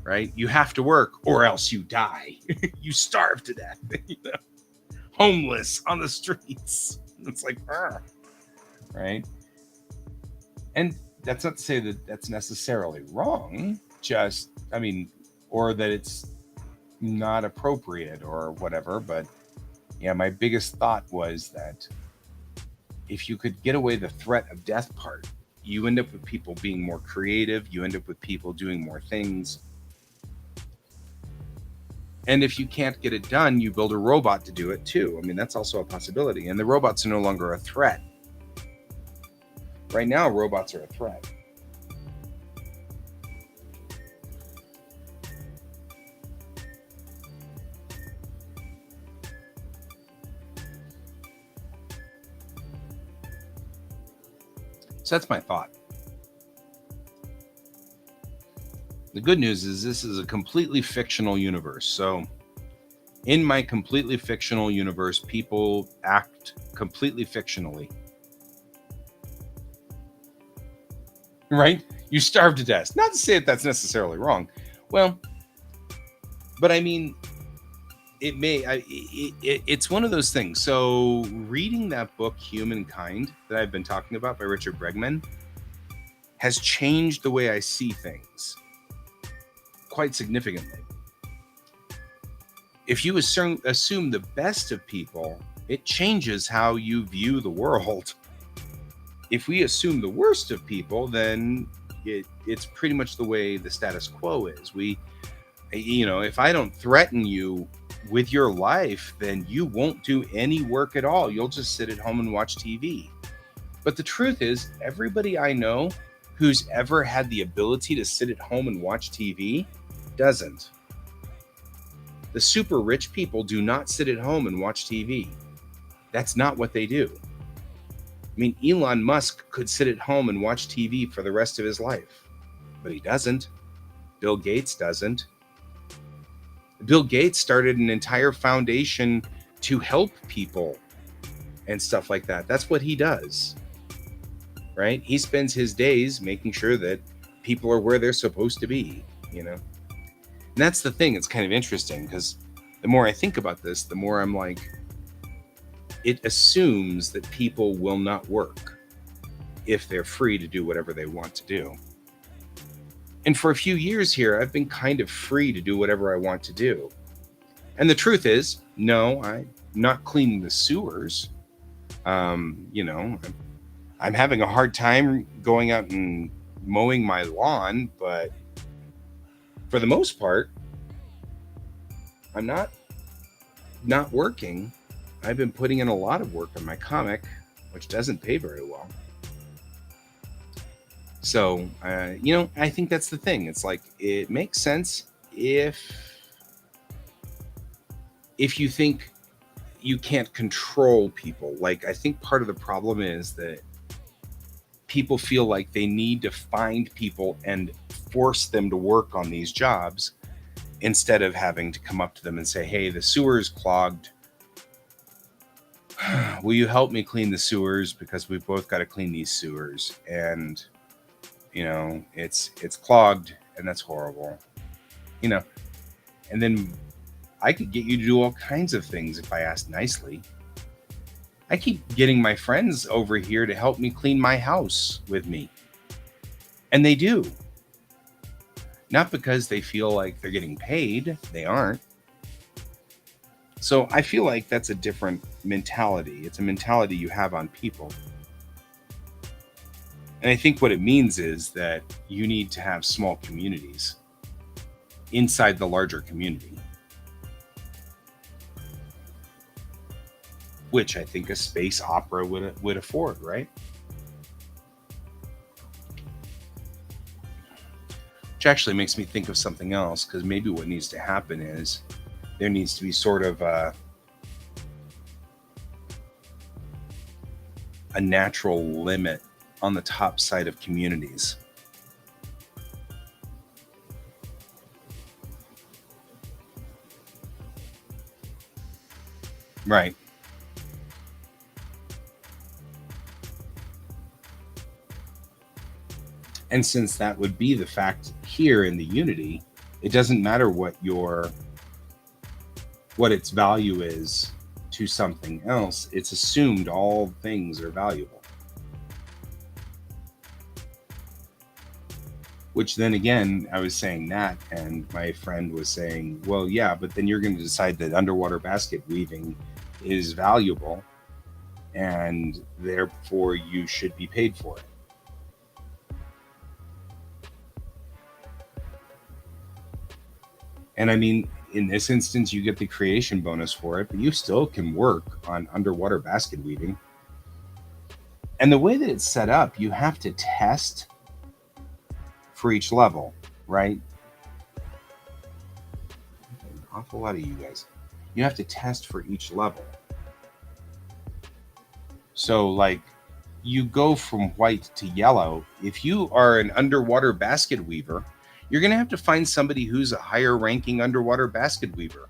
right? You have to work or else you die. You starve to death, homeless on the streets. It's like, right? And that's not to say that that's necessarily wrong, or that it's not appropriate or whatever. But yeah, my biggest thought was that if you could get away the threat of death part, you end up with people being more creative. You end up with people doing more things. And if you can't get it done, you build a robot to do it too. That's also a possibility. And the robots are no longer a threat. Right now, robots are a threat. So that's my thought. The good news is this is a completely fictional universe. So in my completely fictional universe, people act completely fictionally. Right? You starve to death. Not to say that that's necessarily wrong. Well, but it's one of those things. So reading that book, Humankind, that I've been talking about by Richard Bregman, has changed the way I see things quite significantly. If you assume the best of people, it changes how you view the world. If we assume the worst of people, then it's pretty much the way the status quo is. If I don't threaten you with your life, then you won't do any work at all. You'll just sit at home and watch TV. But the truth is, everybody I know who's ever had the ability to sit at home and watch TV doesn't. The super rich people do not sit at home and watch TV. That's not what they do. Elon Musk could sit at home and watch TV for the rest of his life, but he doesn't. Bill Gates doesn't. Bill Gates started an entire foundation to help people and stuff like that. That's what he does, right? He spends his days making sure that people are where they're supposed to be, And that's the thing. It's kind of interesting because the more I think about this, the more I'm like, it assumes that people will not work if they're free to do whatever they want to do. And for a few years here, I've been kind of free to do whatever I want to do. And the truth is, no, I'm not cleaning the sewers. I'm having a hard time going out and mowing my lawn, but for the most part, I'm not working. I've been putting in a lot of work on my comic, which doesn't pay very well. So, I think that's the thing. It's like it makes sense if you think you can't control people. Like, I think part of the problem is that people feel like they need to find people and force them to work on these jobs instead of having to come up to them and say, hey, the sewer is clogged. Will you help me clean the sewers? Because we've both got to clean these sewers. And, it's clogged, and that's horrible. You know, and then I could get you to do all kinds of things if I asked nicely. I keep getting my friends over here to help me clean my house with me. And they do. Not because they feel like they're getting paid, they aren't. So I feel like that's a different mentality. It's a mentality you have on people. And I think what it means is that you need to have small communities inside the larger community, which I think a space opera would afford, right? Which actually makes me think of something else, because maybe what needs to happen is there needs to be sort of a natural limit on the top side of communities. Right. And since that would be the fact here in the Unity, it doesn't matter what its value is to something else. It's assumed all things are valuable. Which then again, I was saying that, and my friend was saying, well, yeah, but then you're going to decide that underwater basket weaving is valuable, and therefore you should be paid for it. And I mean, in this instance, you get the creation bonus for it, but you still can work on underwater basket weaving. And the way that it's set up, you have to test for each level, right? An awful lot of you guys. You have to test for each level. So, like, you go from white to yellow. If you are an underwater basket weaver, you're going to have to find somebody who's a higher ranking underwater basket weaver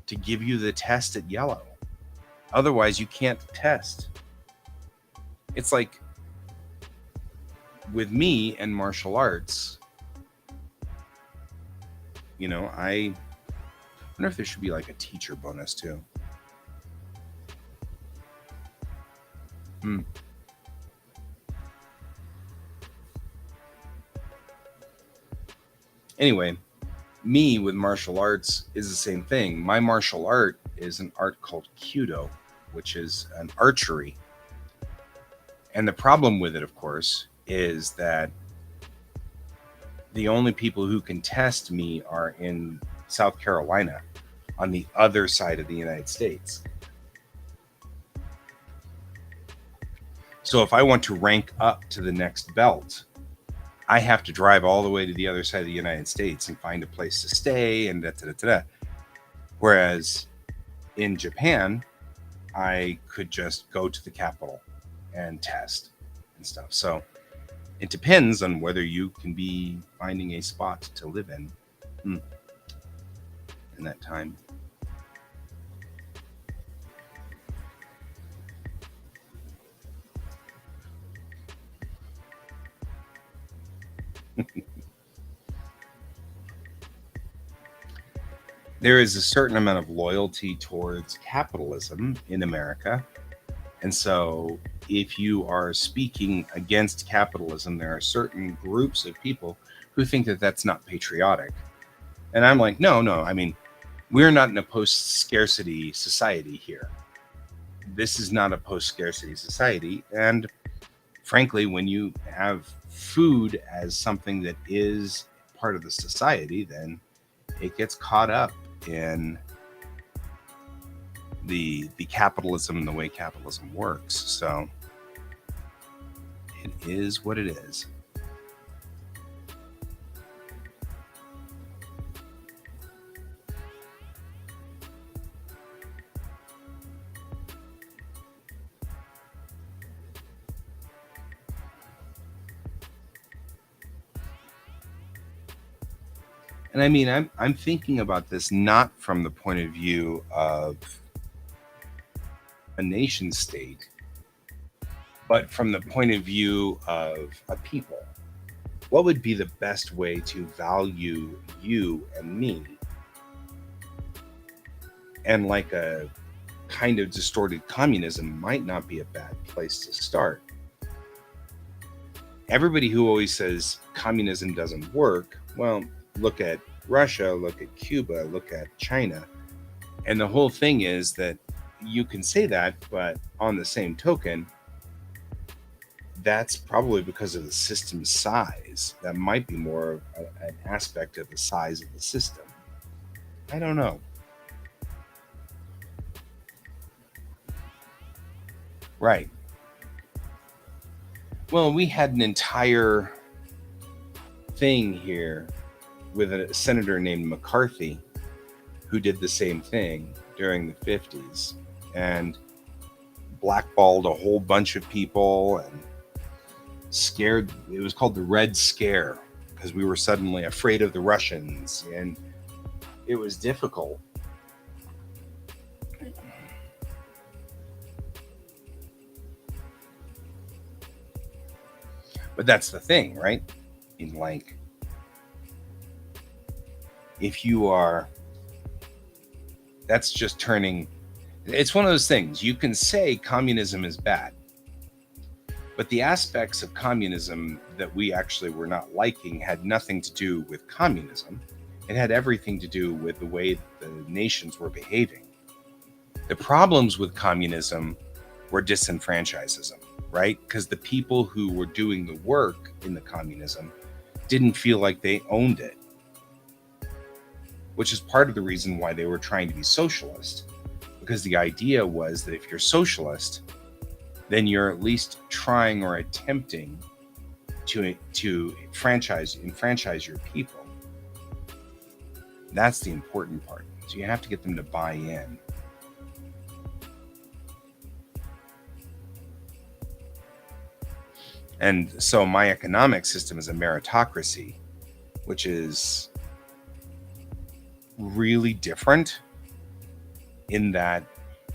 to give you the test at yellow. Otherwise, you can't test. It's like with me and martial arts, I wonder if there should be like a teacher bonus too. Hmm. Anyway, me with martial arts is the same thing. My martial art is an art called Kyudo, which is an archery. And the problem with it, of course, is that the only people who can test me are in South Carolina, on the other side of the United States. So if I want to rank up to the next belt, I have to drive all the way to the other side of the United States and find a place to stay and da da da da. Whereas in Japan, I could just go to the capital and test and stuff. So it depends on whether you can be finding a spot to live in that time. There is a certain amount of loyalty towards capitalism in America. And so, if you are speaking against capitalism, there are certain groups of people who think that that's not patriotic. And I'm like, no, no. I mean, we're not in a post scarcity society here. This is not a post scarcity society. And frankly, when you have food as something that is part of the society, then it gets caught up in the capitalism and the way capitalism works. So it is what it is. And I mean, I'm thinking about this not from the point of view of a nation state, but from the point of view of a people. What would be the best way to value you and me? And like a kind of distorted communism might not be a bad place to start. Everybody who always says communism doesn't work, well, look at Russia, look at Cuba, look at China. And the whole thing is that you can say that, but on the same token, that's probably because of the system size. That might be more of an aspect of the size of the system. I don't know. Right. Well, we had an entire thing here with a senator named McCarthy who did the same thing during the 50s and blackballed a whole bunch of people and scared. It was called the Red Scare because we were suddenly afraid of the Russians, and it was difficult. But that's the thing, right? In like, if you are, that's just turning, it's one of those things. You can say communism is bad, but the aspects of communism that we actually were not liking had nothing to do with communism. It had everything to do with the way the nations were behaving. The problems with communism were disenfranchisism, right? Because the people who were doing the work in the communism didn't feel like they owned it, which is part of the reason why they were trying to be socialist. Because the idea was that if you're socialist, then you're at least trying or attempting to enfranchise your people. That's the important part. So you have to get them to buy in. And so my economic system is a meritocracy, which is really different in that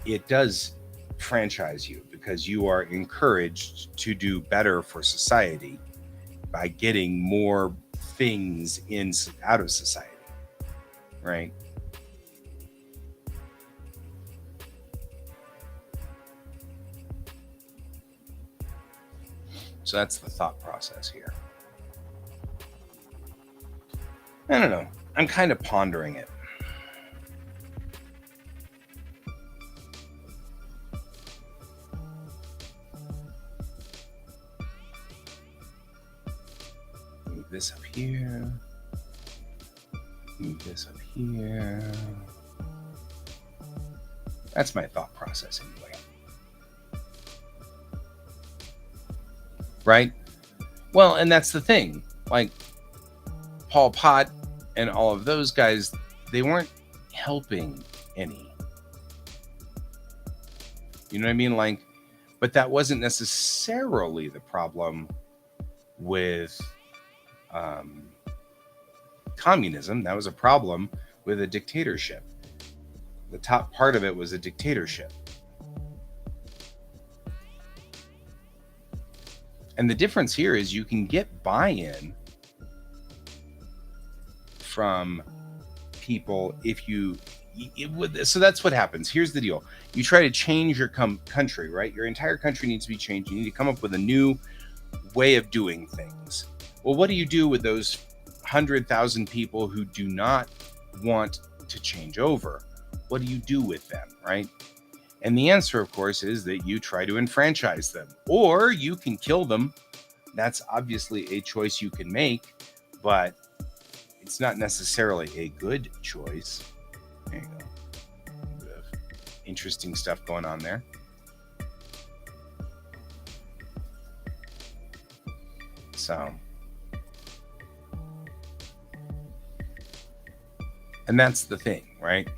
it does franchise you because you are encouraged to do better for society by getting more things out of society, right? So that's the thought process here. I don't know. I'm kind of pondering it. Move this up here. Move this up here. That's my thought process anyway. Right? Well, and that's the thing. Like Pol Pot and all of those guys, they weren't helping any. You know what I mean? Like, but that wasn't necessarily the problem with communism. That was a problem with a dictatorship. The top part of it was a dictatorship. And the difference here is you can get buy-in from people if you, so that's what happens. Here's the deal. You try to change your country, right? Your entire country needs to be changed. You need to come up with a new way of doing things. Well, what do you do with those 100,000 people who do not want to change over? What do you do with them, right? And the answer, of course, is that you try to enfranchise them, or you can kill them. That's obviously a choice you can make, but it's not necessarily a good choice. There you go. A bit of interesting stuff going on there. So, and that's the thing, right?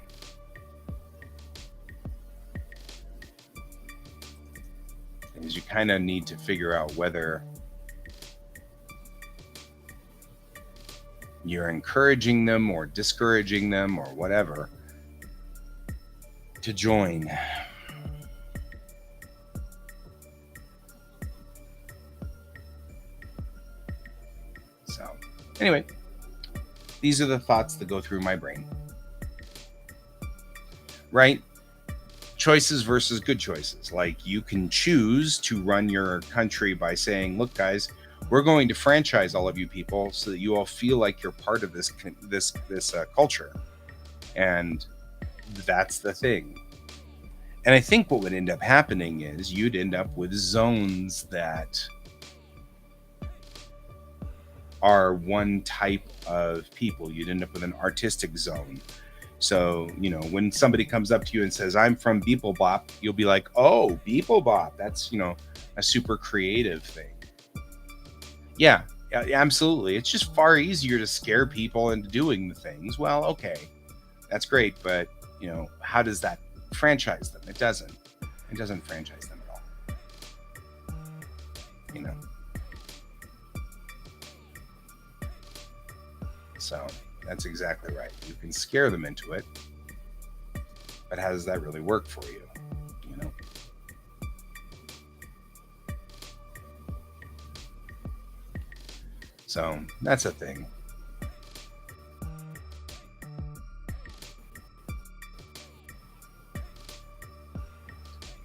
Is you kind of need to figure out whether you're encouraging them or discouraging them or whatever to join. So, anyway, these are the thoughts that go through my brain. Right? Choices versus good choices. Like, you can choose to run your country by saying, look, guys, we're going to franchise all of you people so that you all feel like you're part of this culture. And that's the thing. And I think what would end up happening is you'd end up with zones that are one type of people. You'd end up with an artistic zone. So, when somebody comes up to you and says, I'm from Beeplebop, you'll be like, oh, Beeplebop, that's, a super creative thing. Yeah, absolutely. It's just far easier to scare people into doing the things. Well, okay, that's great. But, how does that franchise them? It doesn't. It doesn't franchise them at all. So that's exactly right. You can scare them into it, but how does that really work for you? So that's a thing.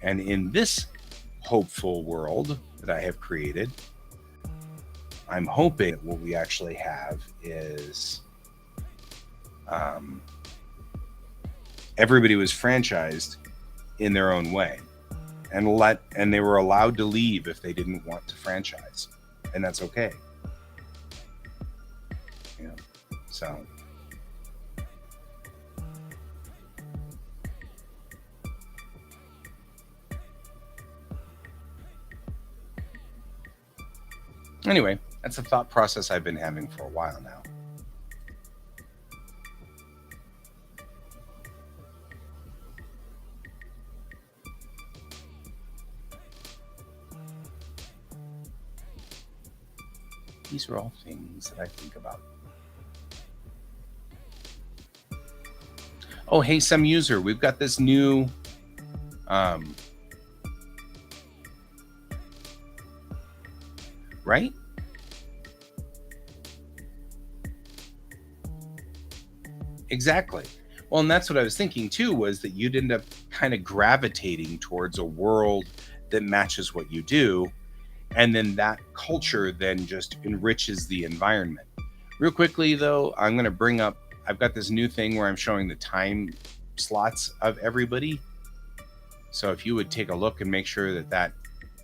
And in this hopeful world that I have created, I'm hoping what we actually have is everybody was franchised in their own way, and they were allowed to leave if they didn't want to franchise, and that's okay. So anyway, that's a thought process I've been having for a while now. These are all things that I think about. Oh, hey, some user, we've got this new right? Exactly. Well, and that's what I was thinking too, was that you'd end up kind of gravitating towards a world that matches what you do. And then that culture then just enriches the environment. Real quickly, though, I'm going to bring up, I've got this new thing where I'm showing the time slots of everybody. So if you would take a look and make sure that that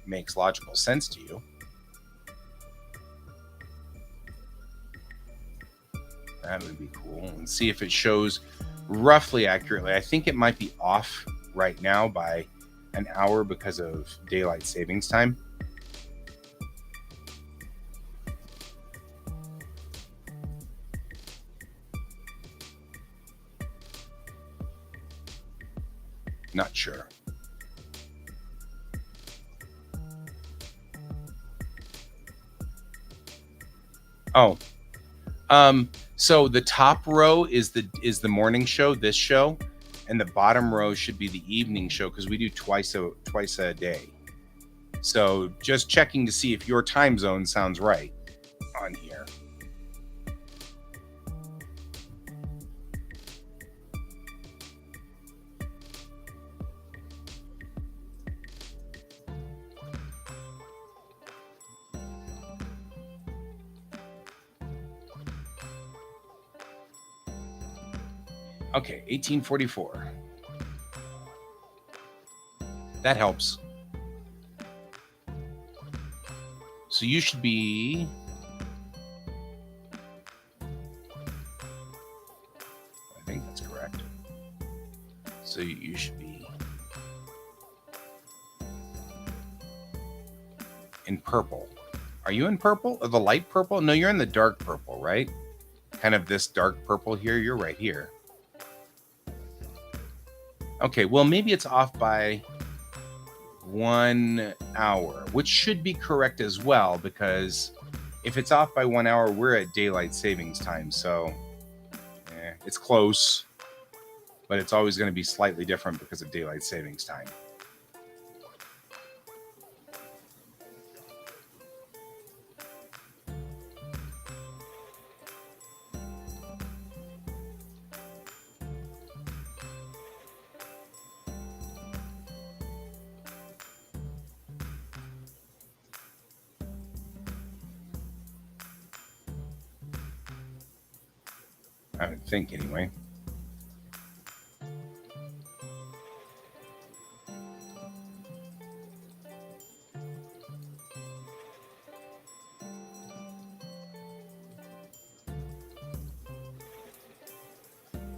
makes logical sense to you. That would be cool. And see if it shows roughly accurately. I think it might be off right now by an hour because of daylight savings time. Not sure. Oh, so the top row is the morning show, this show, and the bottom row should be the evening show because we do twice a day. So just checking to see if your time zone sounds right on here. Okay, 1844. That helps. So you should be... I think that's correct. So you should be in purple. Are you in purple? Or the light purple? No, you're in the dark purple, right? Kind of this dark purple here. You're right here. Okay, well, maybe it's off by 1 hour, which should be correct as well, because If it's off by 1 hour, we're at daylight savings time, so it's close, but it's always going to be slightly different because of daylight savings time. I would think, anyway.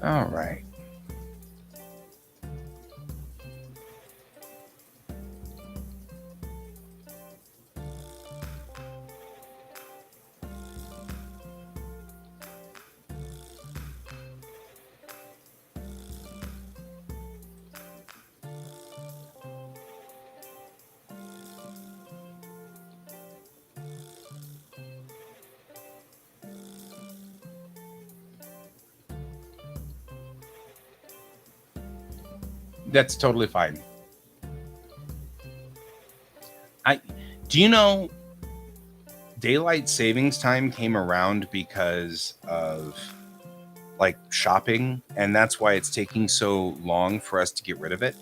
All right. That's totally fine. Do you know daylight savings time came around because of like shopping, and that's why it's taking so long for us to get rid of it?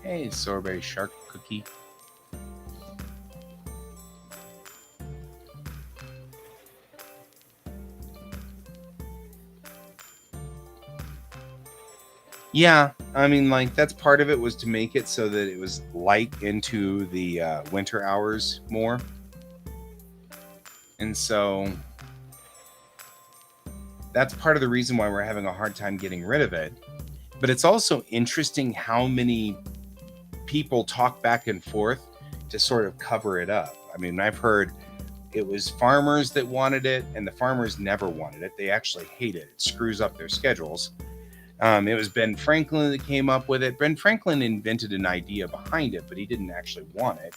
Hey, sorbet shark cookie. Yeah, I mean, like, that's part of it, was to make it so that it was light into the winter hours more. And so that's part of the reason why we're having a hard time getting rid of it. But it's also interesting how many people talk back and forth to sort of cover it up. I mean, I've heard it was farmers that wanted it, and the farmers never wanted it. They actually hate it. It screws up their schedules. It was Ben Franklin that came up with it. Ben Franklin invented an idea behind it, but he didn't actually want it.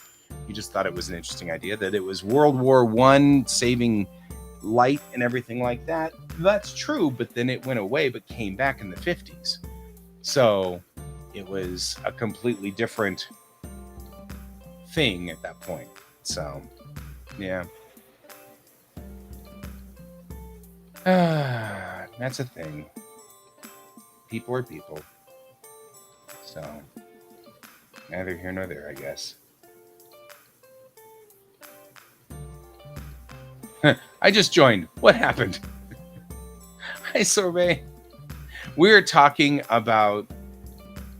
He just thought it was an interesting idea, that it was World War I, saving light and everything like that. That's true, but then it went away, but came back in the 50s. So it was a completely different thing at that point. So, yeah. That's a thing. People are people. So, neither here nor there, I guess. I just joined. What happened? Hi, Sorbet. We're talking about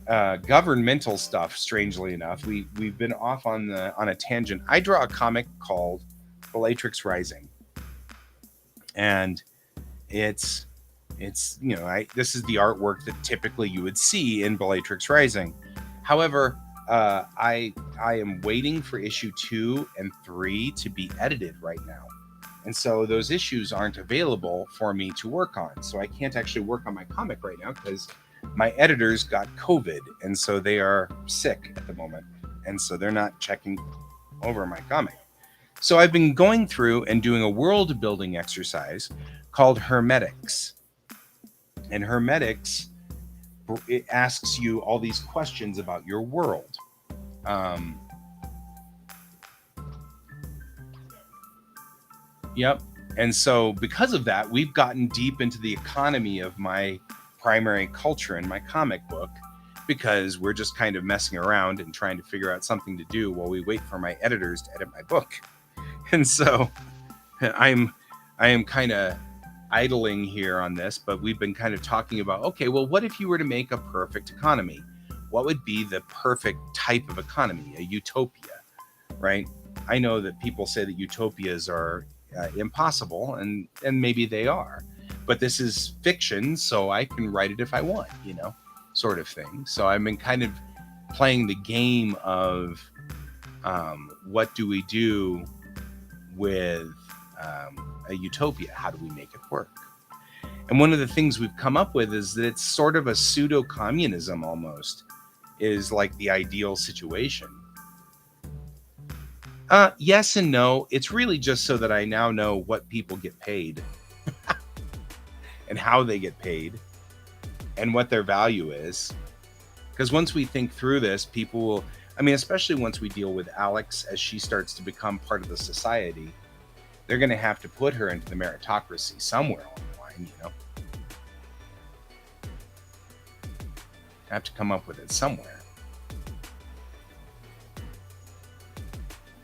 governmental stuff. Strangely enough, we've been off on a tangent. I draw a comic called Bellatrix Rising, and it's this is the artwork that typically you would see in Bellatrix Rising. However, I am waiting for issue 2 and 3 to be edited right now. And so those issues aren't available for me to work on. So I can't actually work on my comic right now because my editors got COVID. And so they are sick at the moment. And so they're not checking over my comic. So I've been going through and doing a world building exercise called Hermetics. And Hermetics, it asks you all these questions about your world. Yep. And so because of that, we've gotten deep into the economy of my primary culture in my comic book, because we're just kind of messing around and trying to figure out something to do while we wait for my editors to edit my book. And so I am kind of idling here on this, but we've been kind of talking about, okay, well, what if you were to make a perfect economy? What would be the perfect type of economy? A utopia, right? I know that people say that utopias are impossible, and maybe they are, but this is fiction, so I can write it if I want, sort of thing. So I've been kind of playing the game of what do we do with a utopia? How do we make it work? And one of the things we've come up with is that it's sort of a pseudo communism almost, is like the ideal situation. Yes and no. It's really just so that I now know what people get paid and how they get paid and what their value is. Because once we think through this, people will, I mean, especially once we deal with Alex as she starts to become part of the society, they're going to have to put her into the meritocracy somewhere along the line, you know? Have to come up with it somewhere.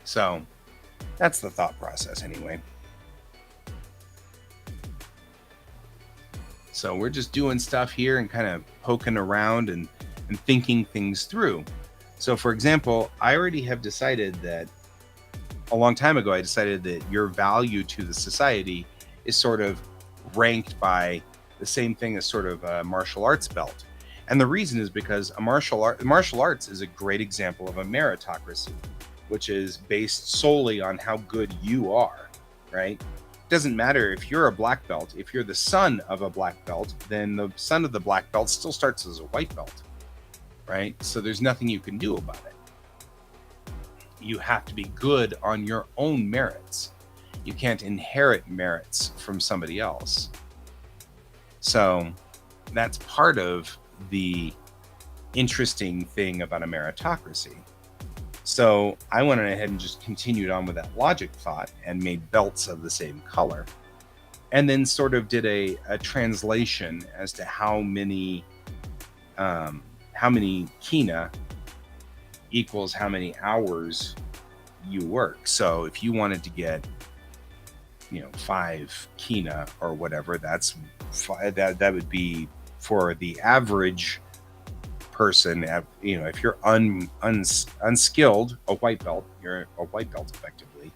So that's the thought process anyway. So we're just doing stuff here and kind of poking around and thinking things through. So for example, I already have decided that a long time ago, I decided that your value to the society is sort of ranked by the same thing as sort of a martial arts belt. And the reason is because martial arts is a great example of a meritocracy, which is based solely on how good you are, right? It doesn't matter if you're a black belt. If you're the son of a black belt, then the son of the black belt still starts as a white belt, right? So there's nothing you can do about it. You have to be good on your own merits. You can't inherit merits from somebody else. So that's part of the interesting thing about a meritocracy. So I went ahead and just continued on with that logic thought and made belts of the same color, and then sort of did a translation as to how many kina equals how many hours you work. So if you wanted to get, 5 kina or whatever, that would be for the average person. If you're unskilled, a white belt, you're a white belt effectively.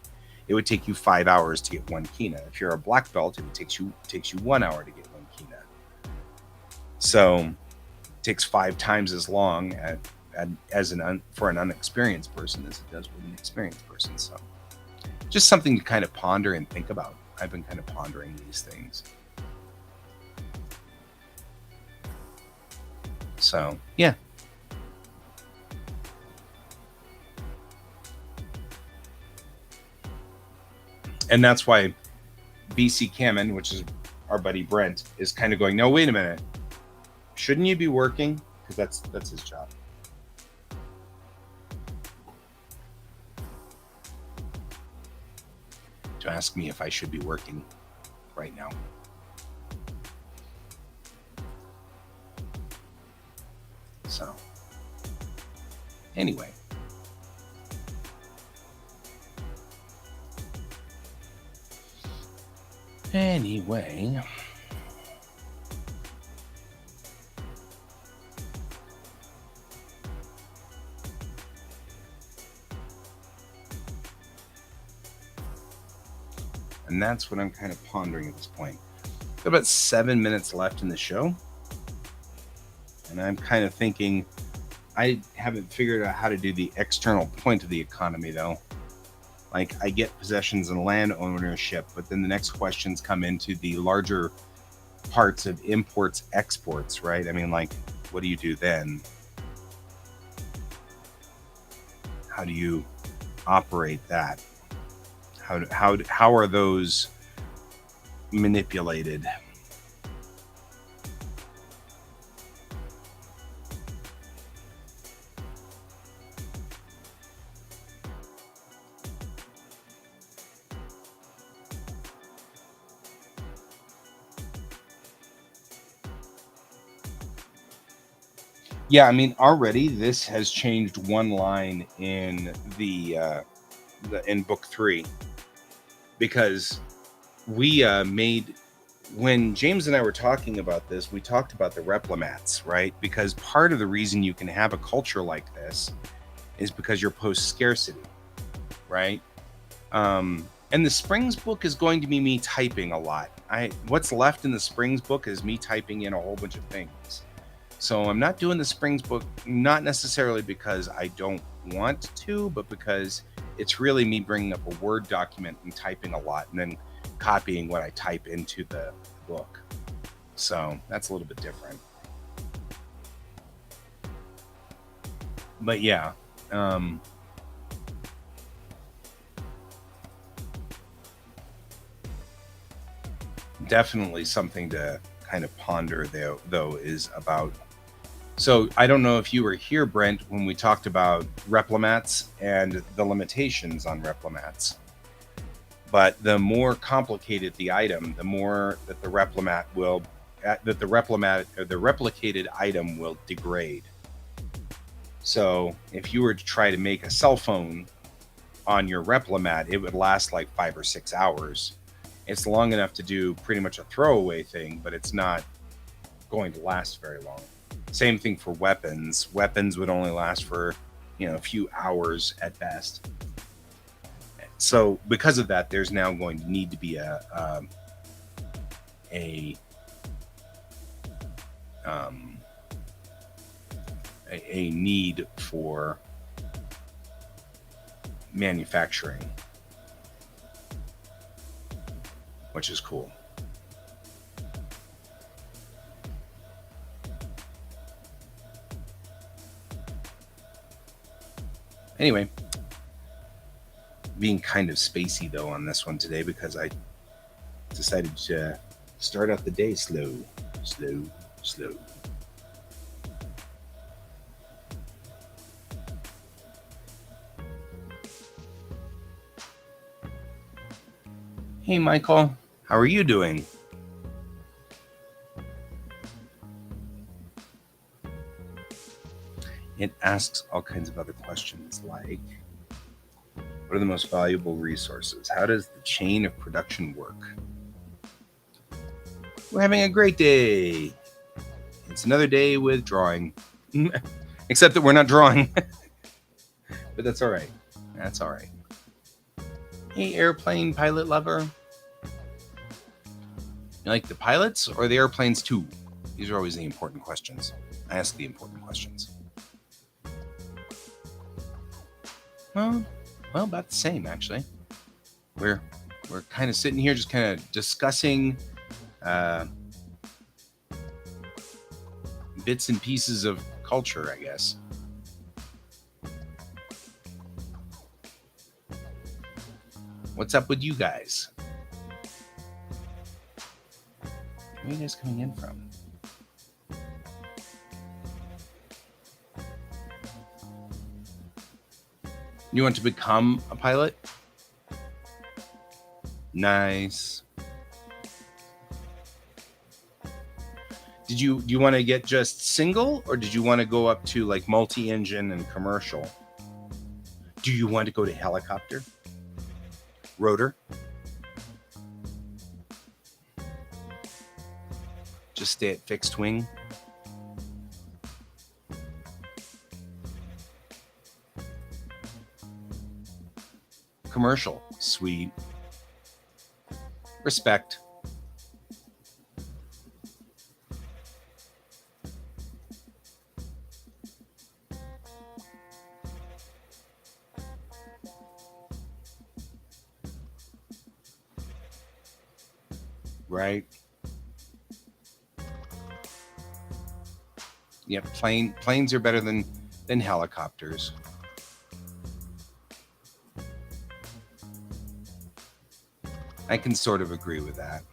It would take you 5 hours to get 1 kina. If you're a black belt, it takes you 1 hour to get 1 kina. So it takes 5 times as long for an unexperienced person as it does with an experienced person. So just something to kind of ponder and think about. I've been kind of pondering these things. So yeah. And that's why BC Kamen, which is our buddy Brent, is kind of going, no, wait a minute. Shouldn't you be working? Because that's his job. To ask me if I should be working right now. So anyway. And that's what I'm kind of pondering at this point. Got about 7 minutes left in the show. And I'm kind of thinking, I haven't figured out how to do the external point of the economy, though. Like, I get possessions and land ownership, but then the next questions come into the larger parts of imports, exports, right? I mean, like, what do you do then? How do you operate that? How are those manipulated? Yeah, I mean, already this has changed one line in in book 3, because we made, when James and I were talking about this, we talked about the replimats, right? Because part of the reason you can have a culture like this is because you're post scarcity, right? And the Springs book is going to be me typing a lot. What's left in the Springs book is me typing in a whole bunch of things. So I'm not doing the Springs book, not necessarily because I don't want to, but because it's really me bringing up a Word document and typing a lot and then copying what I type into the book. So that's a little bit different. But yeah, definitely something to kind of ponder though is about. So I don't know if you were here, Brent, when we talked about replimats and the limitations on replimats. But the more complicated the item, the more that the replimat will that the replimat or the replicated item will degrade. So if you were to try to make a cell phone on your replimat, it would last like 5 or 6 hours. It's long enough to do pretty much a throwaway thing, but it's not going to last very long. Same thing for weapons. Weapons would only last for, a few hours at best. So because of that, there's now going to need to be a need for manufacturing, which is cool. Anyway, being kind of spacey though on this one today because I decided to start out the day slow. Hey, Michael, how are you doing? It asks all kinds of other questions like, what are the most valuable resources? How does the chain of production work? We're having a great day. It's another day with drawing. Except that we're not drawing. But that's all right. That's all right. Hey, airplane pilot lover. You like the pilots or the airplanes too? These are always the important questions. I ask the important questions. Well, about the same actually. We're kind of sitting here, just kind of discussing bits and pieces of culture, I guess. What's up with you guys? Where are you guys coming in from? You want to become a pilot? Nice. Do you want to get just single, or did you want to go up to like multi-engine and commercial? Do you want to go to helicopter? Rotor? Just stay at fixed wing? Commercial. Sweet. Respect. Right? Yeah, planes are better than helicopters. I can sort of agree with that.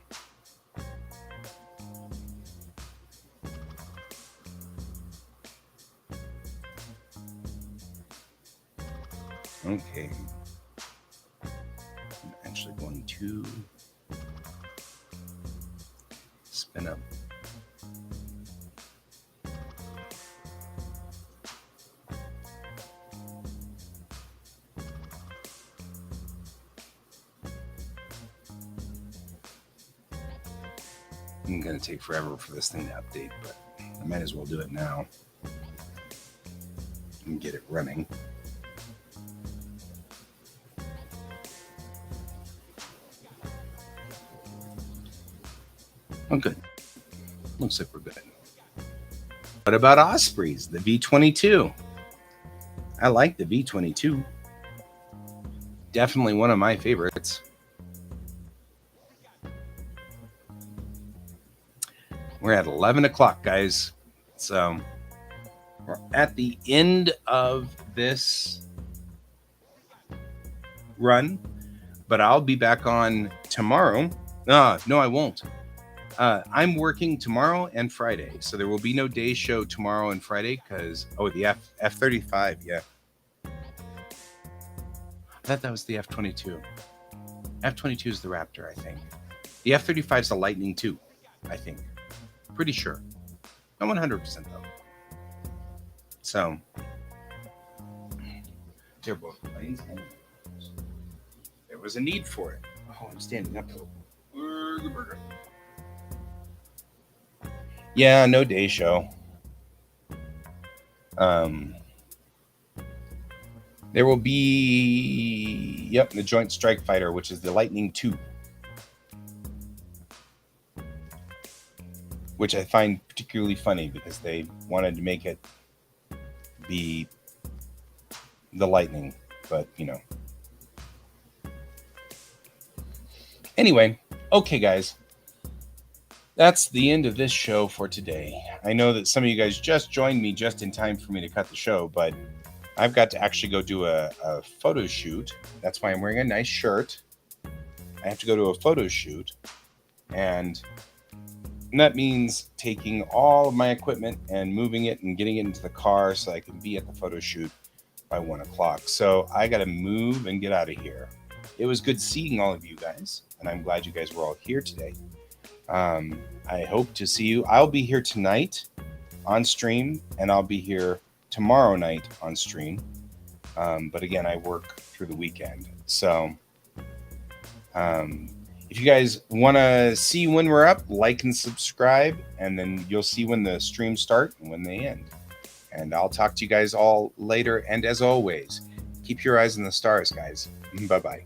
Okay. I'm actually going to spin up. I'm going to take forever for this thing to update, but I might as well do it now and get it running. Oh, good. Looks like we're good. What about Ospreys, the V-22? I like the V-22. Definitely one of my favorites. We're at 11 o'clock, guys. So we're at the end of this run, but I'll be back on tomorrow. No, I won't. I'm working tomorrow and Friday, so there will be no day show tomorrow and Friday because the F-35, yeah. I thought that was the F-22. F-22 is the Raptor, I think. The F-35 is the Lightning too, I think. Pretty sure. Not 100% though. So they're both planes. There was a need for it. Oh, I'm standing up. Yeah, no day show. There will be, the Joint Strike Fighter, which is the Lightning II, which I find particularly funny because they wanted to make it be the Lightning, but Anyway, okay, guys. That's the end of this show for today. I know that some of you guys just joined me just in time for me to cut the show, but I've got to actually go do a photo shoot. That's why I'm wearing a nice shirt. I have to go to a photo shoot, and that means taking all of my equipment and moving it and getting it into the car so I can be at the photo shoot by 1 o'clock. So I got to move and get out of here. It was good seeing all of you guys, and I'm glad you guys were all here today. I hope to see you. I'll be here tonight on stream, and I'll be here tomorrow night on stream. But again, I work through the weekend. So if you guys want to see when we're up, like and subscribe, and then you'll see when the streams start and when they end. And I'll talk to you guys all later. And as always, keep your eyes on the stars, guys. Bye-bye.